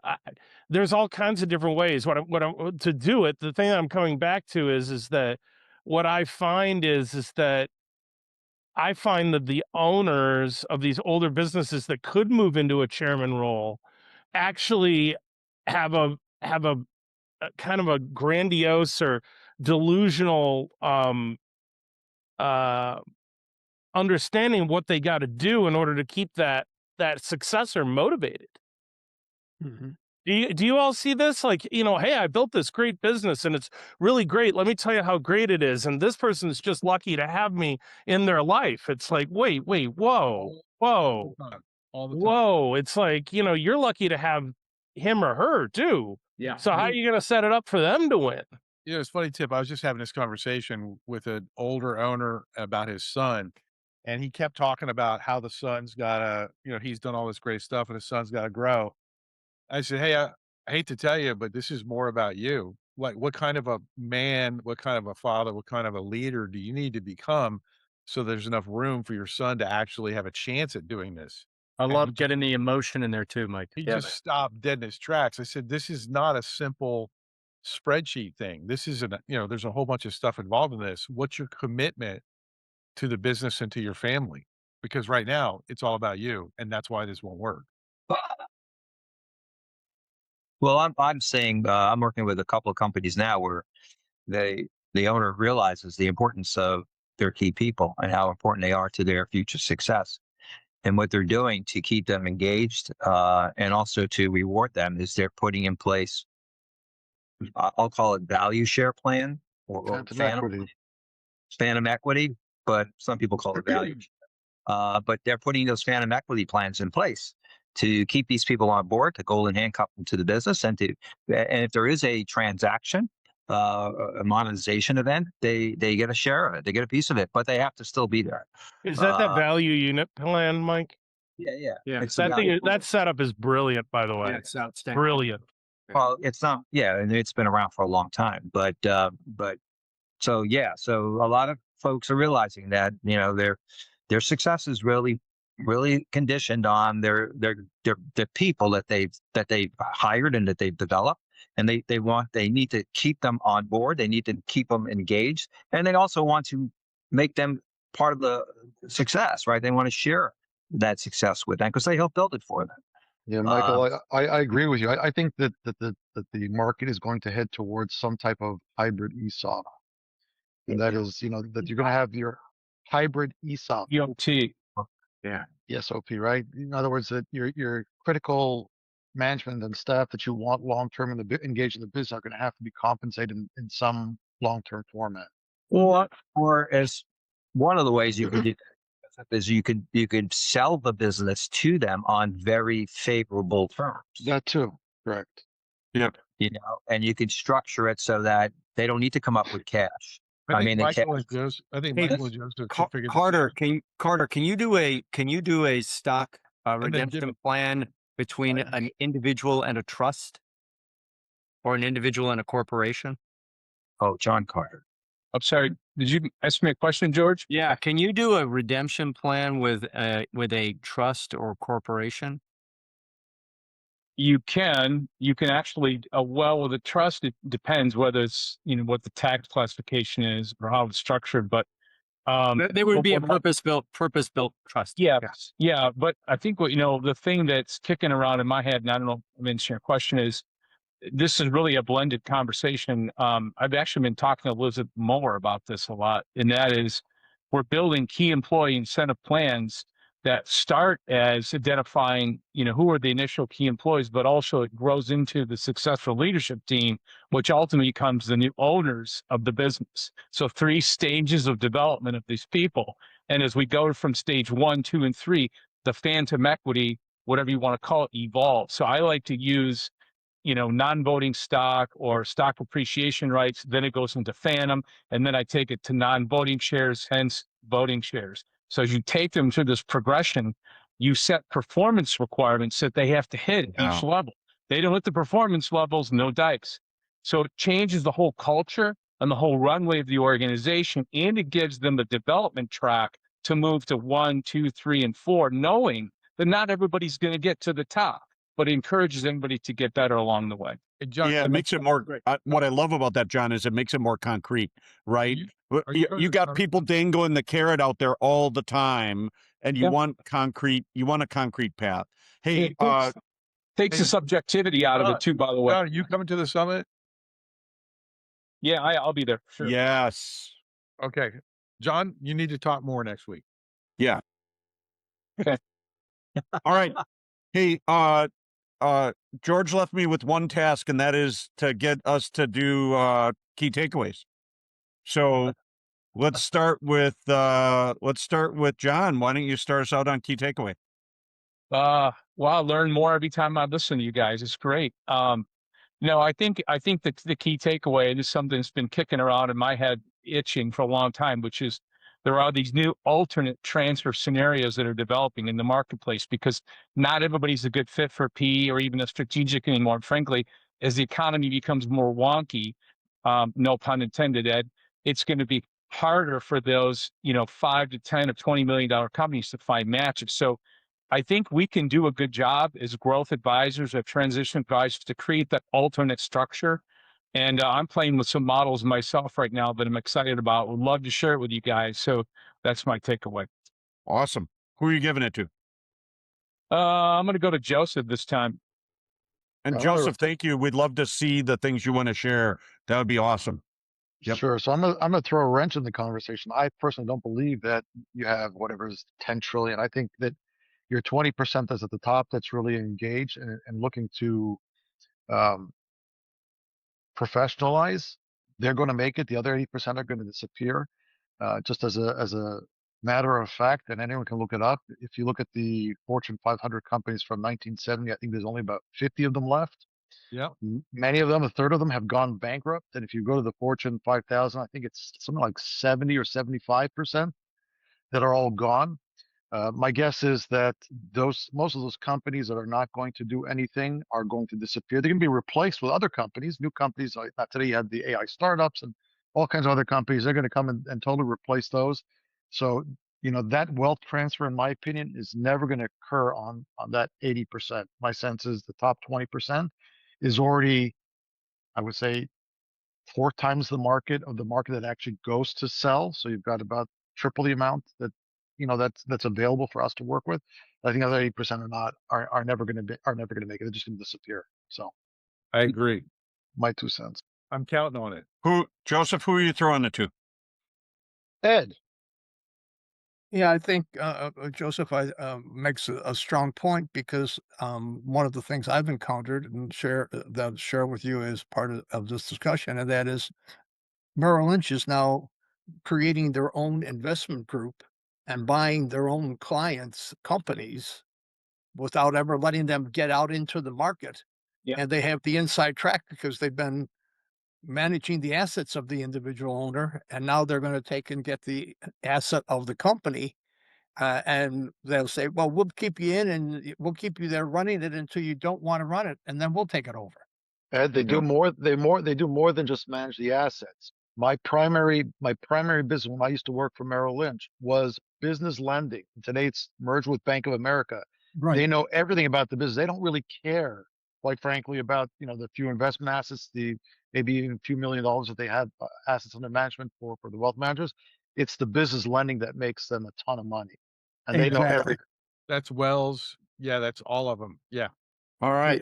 There's all kinds of different ways. To do it. The thing that I'm coming back to is that what I find is that I find that the owners of these older businesses that could move into a chairman role actually have a kind of a grandiose or delusional understanding of what they got to do in order to keep that successor motivated. Do you all see this? Like, hey, I built this great business and it's really great. Let me tell you how great it is. And this person is just lucky to have me in their life. It's like, wait, whoa. All the time. All the time. Whoa. It's like, you're lucky to have him or her too. Yeah. So how are you going to set it up for them to win? It's funny, Tip. I was just having this conversation with an older owner about his son, and he kept talking about how the son's gotta, he's done all this great stuff and his son's gotta grow. I said, "Hey, I hate to tell you, but this is more about you. Like, what kind of a man, what kind of a father, what kind of a leader do you need to become so there's enough room for your son to actually have a chance at doing this?" I And love getting the emotion in there too, Mike. he just stopped dead in his tracks. I said, "This is not a simple spreadsheet thing. This isn't, there's a whole bunch of stuff involved in this. What's your commitment to the business and to your family? Because right now it's all about you, and that's why this won't work." Well, I'm saying I'm working with a couple of companies now where the owner realizes the importance of their key people and how important they are to their future success. And what they're doing to keep them engaged and also to reward them is they're putting in place, I'll call it value share plan or phantom equity, but some people call it value. But they're putting those phantom equity plans in place to keep these people on board, to golden handcuff them to the business, and if there is a transaction, a monetization event, they get a share of it, they get a piece of it, but they have to still be there. Is that value unit plan, Mike? Yeah. It's that setup is brilliant, by the way. Yeah, it's outstanding. Brilliant. Well, it's not, and it's been around for a long time, but so a lot of folks are realizing that their success is really conditioned on their people that they've hired and that they've developed, and they need to keep them on board. They need to keep them engaged, and they also want to make them part of the success, right? They want to share that success with them because they help build it for them. Yeah, Michael, I agree with you. I think that the market is going to head towards some type of hybrid ESOP, and that is, that you're going to have your hybrid ESOP. EOT. Yeah. ESOP, right? In other words, that your critical management and staff that you want long-term engaged in the business are going to have to be compensated in some long-term format. Or as one of the ways you can do that is you could sell the business to them on very favorable terms. That too, correct. Yep. And you can structure it so that they don't need to come up with cash. I think Michael and Joseph Carter, can you do a stock redemption plan between an individual and a trust, or an individual and a corporation? Oh, John Carter. I'm sorry. Did you ask me a question, George? Yeah. Can you do a redemption plan with a trust or corporation? You can actually, with a trust, it depends whether it's, what the tax classification is or how it's structured, but there would be a purpose-built trust. Yeah. But I think the thing that's kicking around in my head, and I don't know if I'm answering your question, is this is really a blended conversation. I've actually been talking to Elizabeth Moore about this a lot, and that is we're building key employee incentive plans that start as identifying, who are the initial key employees, but also it grows into the successful leadership team, which ultimately becomes the new owners of the business. So 3 stages of development of these people. And as we go from stage 1, 2, and 3, the phantom equity, whatever you want to call it, evolves. So I like to use non-voting stock or stock appreciation rights, then it goes into phantom, and then I take it to non-voting shares, hence voting shares. So as you take them through this progression, you set performance requirements that they have to hit each level. They don't hit the performance levels, no dikes. So it changes the whole culture and the whole runway of the organization, and it gives them the development track to move to 1, 2, 3, and 4, knowing that not everybody's going to get to the top, but it encourages everybody to get better along the way. John, it makes it more. What I love about that, John, is it makes it more concrete, right? You got people dangling the carrot out there all the time, and you want concrete. You want a concrete path. Hey, takes the subjectivity out of it too. By the way, John, are you coming to the summit? Yeah, I'll be there. Sure. Yes. Okay, John, you need to talk more next week. Yeah. Okay. All right. Hey, George left me with one task, and that is to get us to do key takeaways. So let's start with John. Why don't you start us out on key takeaway? Well, I learn more every time I listen to you guys. It's great. No, I think that the key takeaway, and this is something that's been kicking around in my head, itching for a long time, which is there are these new alternate transfer scenarios that are developing in the marketplace because not everybody's a good fit for PE or even a strategic anymore. And frankly, as the economy becomes more wonky, no pun intended, Ed, it's going to be harder for those, 5 to 10 or $20 million companies to find matches. So I think we can do a good job as growth advisors or transition advisors to create that alternate structure. And I'm playing with some models myself right now that I'm excited about. Would love to share it with you guys. So that's my takeaway. Awesome. Who are you giving it to? I'm going to go to Joseph this time. And Joseph, thank you. We'd love to see the things you want to share. That would be awesome. Yep. Sure. So I'm gonna throw a wrench in the conversation. I personally don't believe that you have whatever is 10 trillion. I think that your 20% that's at the top that's really engaged and looking to professionalize, they're going to make it. The other 80% are going to disappear. Just as a matter of fact, and anyone can look it up. If you look at the Fortune 500 companies from 1970, I think there's only about 50 of them left. Yeah. Many of them, a third of them, have gone bankrupt. And if you go to the Fortune 5,000, I think it's something like 70 or 75% that are all gone. My guess is that most of those companies that are not going to do anything are going to disappear. They're going to be replaced with other companies, new companies. Like today, you have the AI startups and all kinds of other companies. They're going to come and totally replace those. So, that wealth transfer, in my opinion, is never going to occur on that 80%. My sense is the top 20% is already, I would say, 4 times the market that actually goes to sell. So you've got about triple the amount that's available for us to work with. I think the other 80% are never going to make it. They're just going to disappear. So I agree. my 2 cents. I'm counting on it. Joseph, who are you throwing it to? Ed. Yeah, I think Joseph makes a strong point because one of the things I've encountered and share with you as part of this discussion, and that is Merrill Lynch is now creating their own investment group and buying their own clients' companies without ever letting them get out into the market. Yeah. And they have the inside track because they've been managing the assets of the individual owner, and now they're going to take and get the asset of the company, and they'll say, "Well, we'll keep you in, and we'll keep you there running it until you don't want to run it, and then we'll take it over." Ed, they do more. They do more than just manage the assets. My primary business when I used to work for Merrill Lynch was business lending. Today it's merged with Bank of America. Right. They know everything about the business. They don't really care, quite frankly, about the few investment assets, the maybe even a few $1 million that they have assets under management for the wealth managers. It's the business lending that makes them a ton of money, and they know everything. That's Wells. Yeah, that's all of them. Yeah. All right.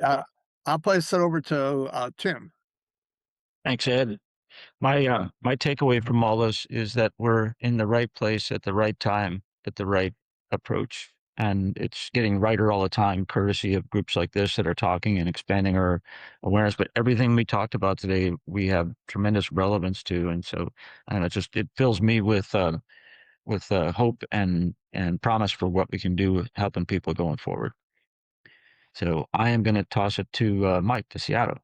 I'll place it over to Tim. Thanks, Ed. My takeaway from all this is that we're in the right place at the right time, at the right approach. And it's getting righter all the time, courtesy of groups like this that are talking and expanding our awareness. But everything we talked about today, we have tremendous relevance to. And so I don't know, it fills me with hope and promise for what we can do helping people going forward. So I am going to toss it to Mike DeSiato.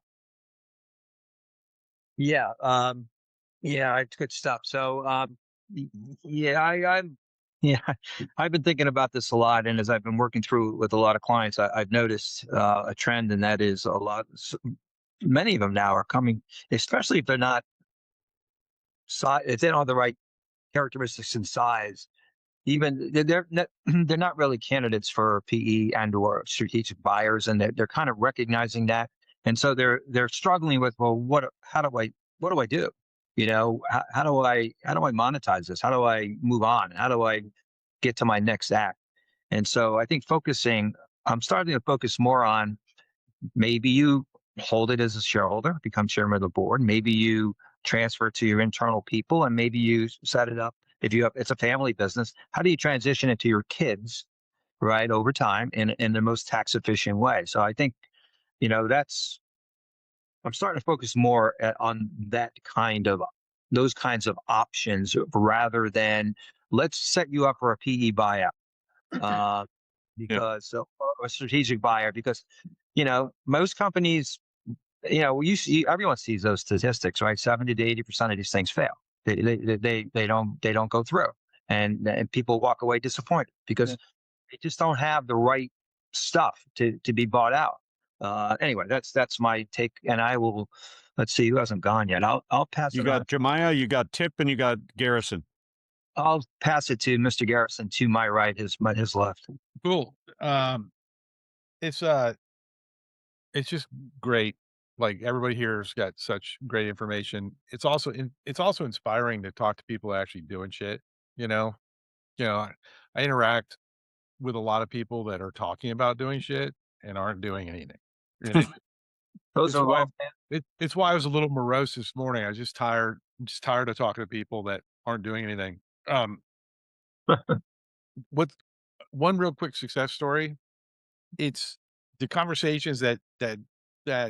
Yeah. It's good stuff. So, I'm I've been thinking about this a lot. And as I've been working through with a lot of clients, I've noticed a trend, and that is many of them now are coming, especially if they're not, if they don't have the right characteristics and size. Even they're not really candidates for PE and or strategic buyers, and they're kind of recognizing that, and so they're struggling with, well, what do I do? How do I monetize this? How do I move on? How do I get to my next act? And so I think I'm starting to focus more on, maybe you hold it as a shareholder, become chairman of the board. Maybe you transfer it to your internal people, and maybe you set it up. It's a family business. How do you transition it to your kids, right, over time in the most tax efficient way? So I think, I'm starting to focus more on those kinds of options rather than let's set you up for a PE buyout. Because a strategic buyer, because most companies, everyone sees those statistics, right? 70 to 80% of these things fail. They don't go through, and people walk away disappointed because they just don't have the right stuff to be bought out. Anyway, that's my take, and I will. Let's see who hasn't gone yet. I'll pass You it on. got Jemiah, you got Tip, and you got Garrison. I'll pass it to Mr. Garrison to my right, his left. Cool. It's just great. Like everybody here's got such great information. It's also inspiring to talk to people actually doing shit. I interact with a lot of people that are talking about doing shit and aren't doing anything. Those are all. It's why I was a little morose this morning. I was just tired. I'm just tired of talking to people that aren't doing anything. What's one real quick success story? It's the conversations that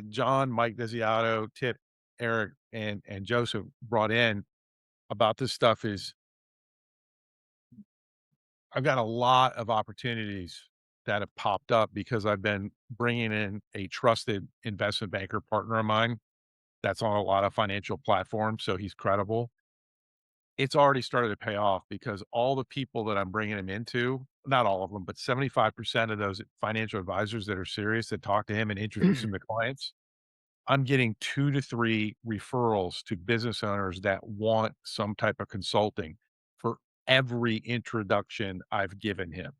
John, Mike DeSiato, Tip, Eric, and Joseph brought in about this stuff is I've got a lot of opportunities that have popped up because I've been bringing in a trusted investment banker partner of mine that's on a lot of financial platforms, so he's credible. It's already started to pay off because all the people that I'm bringing him into, not all of them, but 75% of those financial advisors that are serious that talk to him and introduce him to clients, I'm getting 2 to 3 referrals to business owners that want some type of consulting for every introduction I've given him.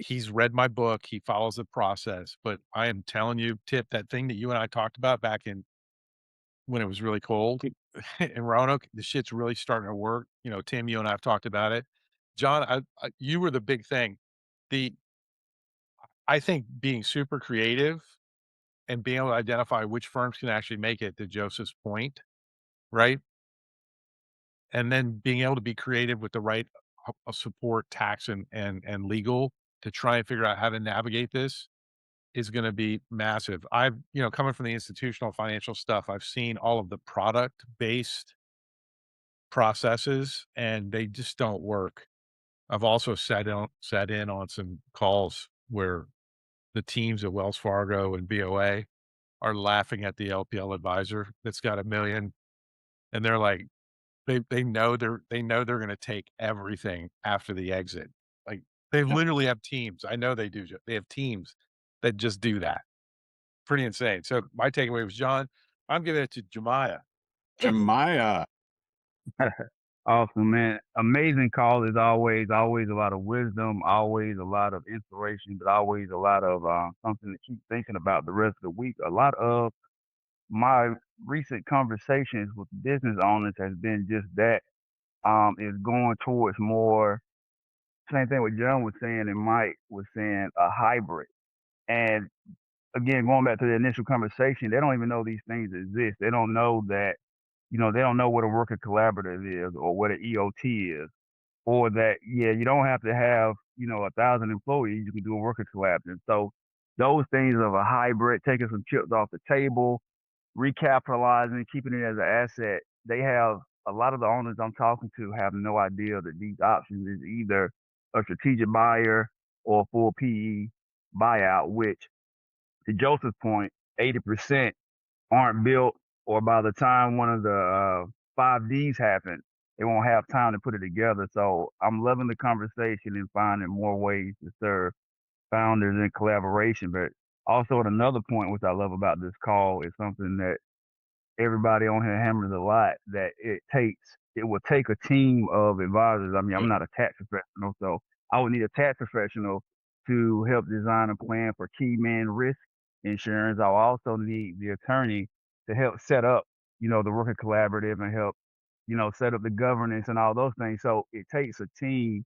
He's read my book, he follows the process, but I am telling you, Tip, that thing that you and I talked about back in when it was really cold in Roanoke, the shit's really starting to work. Tim, you and I have talked about it. John, you were the big thing. I think being super creative and being able to identify which firms can actually make it, to Joseph's point, right? And then being able to be creative with the right support, tax and legal to try and figure out how to navigate this is going to be massive. I've, coming from the institutional financial stuff, I've seen all of the product based processes and they just don't work. I've also sat in on some calls where the teams at Wells Fargo and BOA are laughing at the LPL advisor that's got $1 million, and they're like, they know they're going to take everything after the exit. Like they literally have teams. I know they do. They have teams that just do that. Pretty insane. So my takeaway was, John, I'm giving it to Jemiah. Jemiah. Awesome, man. Amazing call as always. Always a lot of wisdom, always a lot of inspiration, but always a lot of something to keep thinking about the rest of the week. A lot of my recent conversations with business owners has been just that. Is going towards more same thing what John was saying and Mike was saying, a hybrid. And again, going back to the initial conversation, they don't even know these things exist. They don't know that, they don't know what a worker collaborative is or what an EOT is, or that, you don't have to have, 1,000 employees. You can do a worker collaborative. So those things of a hybrid, taking some chips off the table, recapitalizing, keeping it as an asset. They have a lot of the owners I'm talking to have no idea that these options is either a strategic buyer or a full PE buyout, which to Joseph's point, 80% aren't built, or by the time one of the 5Ds happen, they won't have time to put it together. So I'm loving the conversation and finding more ways to serve founders in collaboration. But also at another point, which I love about this call, is something that everybody on here hammers a lot, that it will take a team of advisors. I mean, I'm not a tax professional, so I would need a tax professional to help design a plan for key man risk insurance. I'll also need the attorney to help set up, the worker collaborative and help, set up the governance and all those things. So it takes a team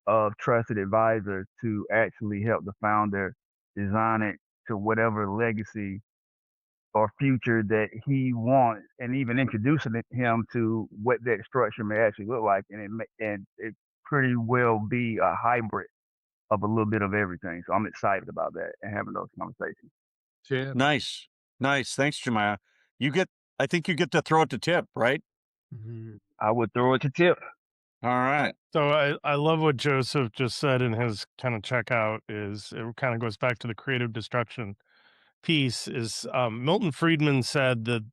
of trusted advisors to actually help the founder design it to whatever legacy or future that he wants, and even introducing him to what that structure may actually look like. And it pretty well be a hybrid of a little bit of everything. So I'm excited about that and having those conversations. Tip. Nice. Thanks, Jemiah. I think you get to throw it to Tip, right? I would throw it to Tip. All right. So I love what Joseph just said in his kind of checkout is it kind of goes back to the creative destruction piece is Milton Friedman said that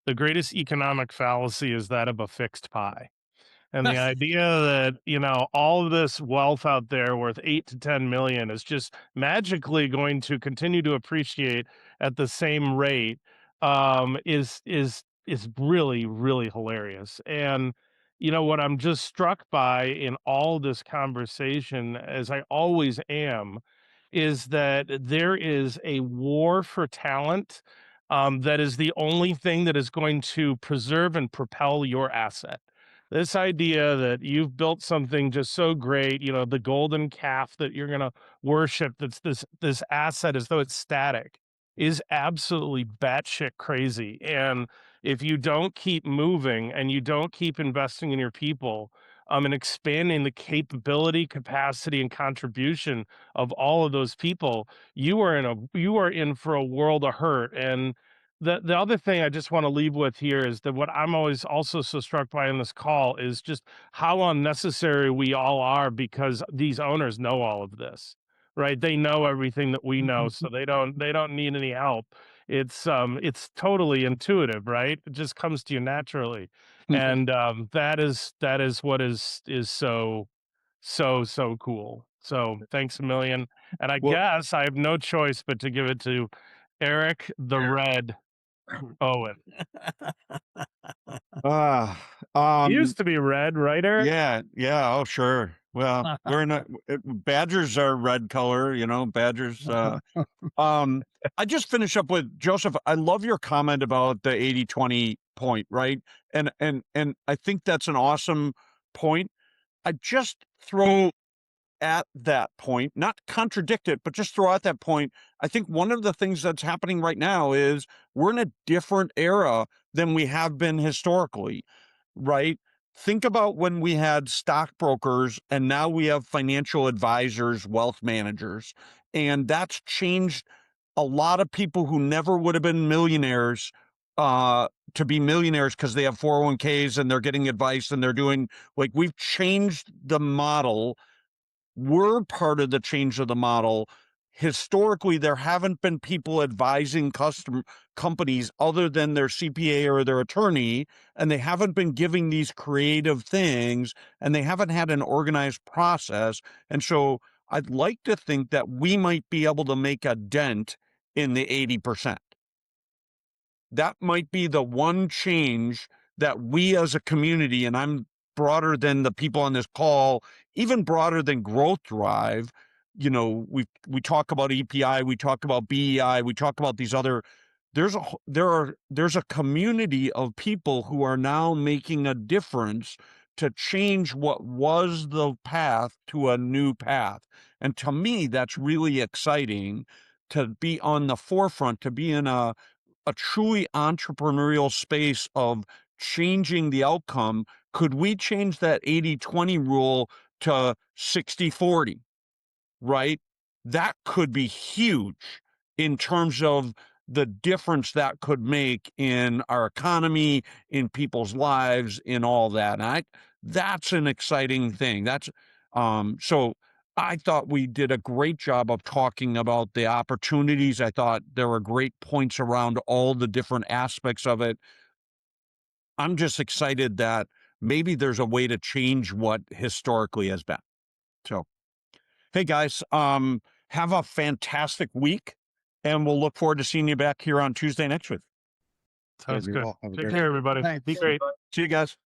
the greatest economic fallacy is that of a fixed pie. And the idea that, all of this wealth out there worth 8 to 10 million is just magically going to continue to appreciate at the same rate is really, really hilarious. And what I'm just struck by in all this conversation, as I always am, is that there is a war for talent that is the only thing that is going to preserve and propel your asset. This idea that you've built something just so great, the golden calf that you're going to worship, that's this asset as though it's static, is absolutely batshit crazy. And if you don't keep moving and you don't keep investing in your people, and expanding the capability, capacity, and contribution of all of those people, you are in for a world of hurt. And the other thing I just want to leave with here is that what I'm always also so struck by in this call is just how unnecessary we all are, because these owners know all of this, right? They know everything that we know, so they don't need any help. It's totally intuitive, right? It just comes to you naturally. And that is what is so cool. So thanks a million. And I guess I have no choice but to give it to Eric the Red Owen. He used to be red, right, Eric? Yeah. Oh, sure. Well, we're not. Badgers are red color, Badgers. I just finish up with Joseph. I love your comment about the 80-20 point, right? And I think that's an awesome point. I just throw at that point, not contradict it, but just throw out that point. I think one of the things that's happening right now is we're in a different era than we have been historically, right? Think about when we had stockbrokers and now we have financial advisors, wealth managers, and that's changed a lot of people who never would have been millionaires to be millionaires because they have 401ks and they're getting advice and they're doing, like, we've changed the model. We're part of the change of the model. Historically, there haven't been people advising companies other than their CPA or their attorney, and they haven't been giving these creative things, and they haven't had an organized process. And so I'd like to think that we might be able to make a dent in the 80%. That might be the one change that we as a community, and I'm broader than the people on this call, even broader than Growth Drive. We talk about EPI, we talk about BEI, we talk about these other. There's a community of people who are now making a difference to change what was the path to a new path. And to me, that's really exciting to be on the forefront, to be in a truly entrepreneurial space of changing the outcome. Could we change that 80-20 rule to 60-40, right? That could be huge in terms of the difference that could make in our economy, in people's lives, in all that. And that's an exciting thing. So I thought we did a great job of talking about the opportunities. I thought there were great points around all the different aspects of it. I'm just excited that maybe there's a way to change what historically has been. So, hey guys, have a fantastic week, and we'll look forward to seeing you back here on Tuesday next week. Sounds good. Well, have a Take great care, everybody. Thanks. Be great. See you guys.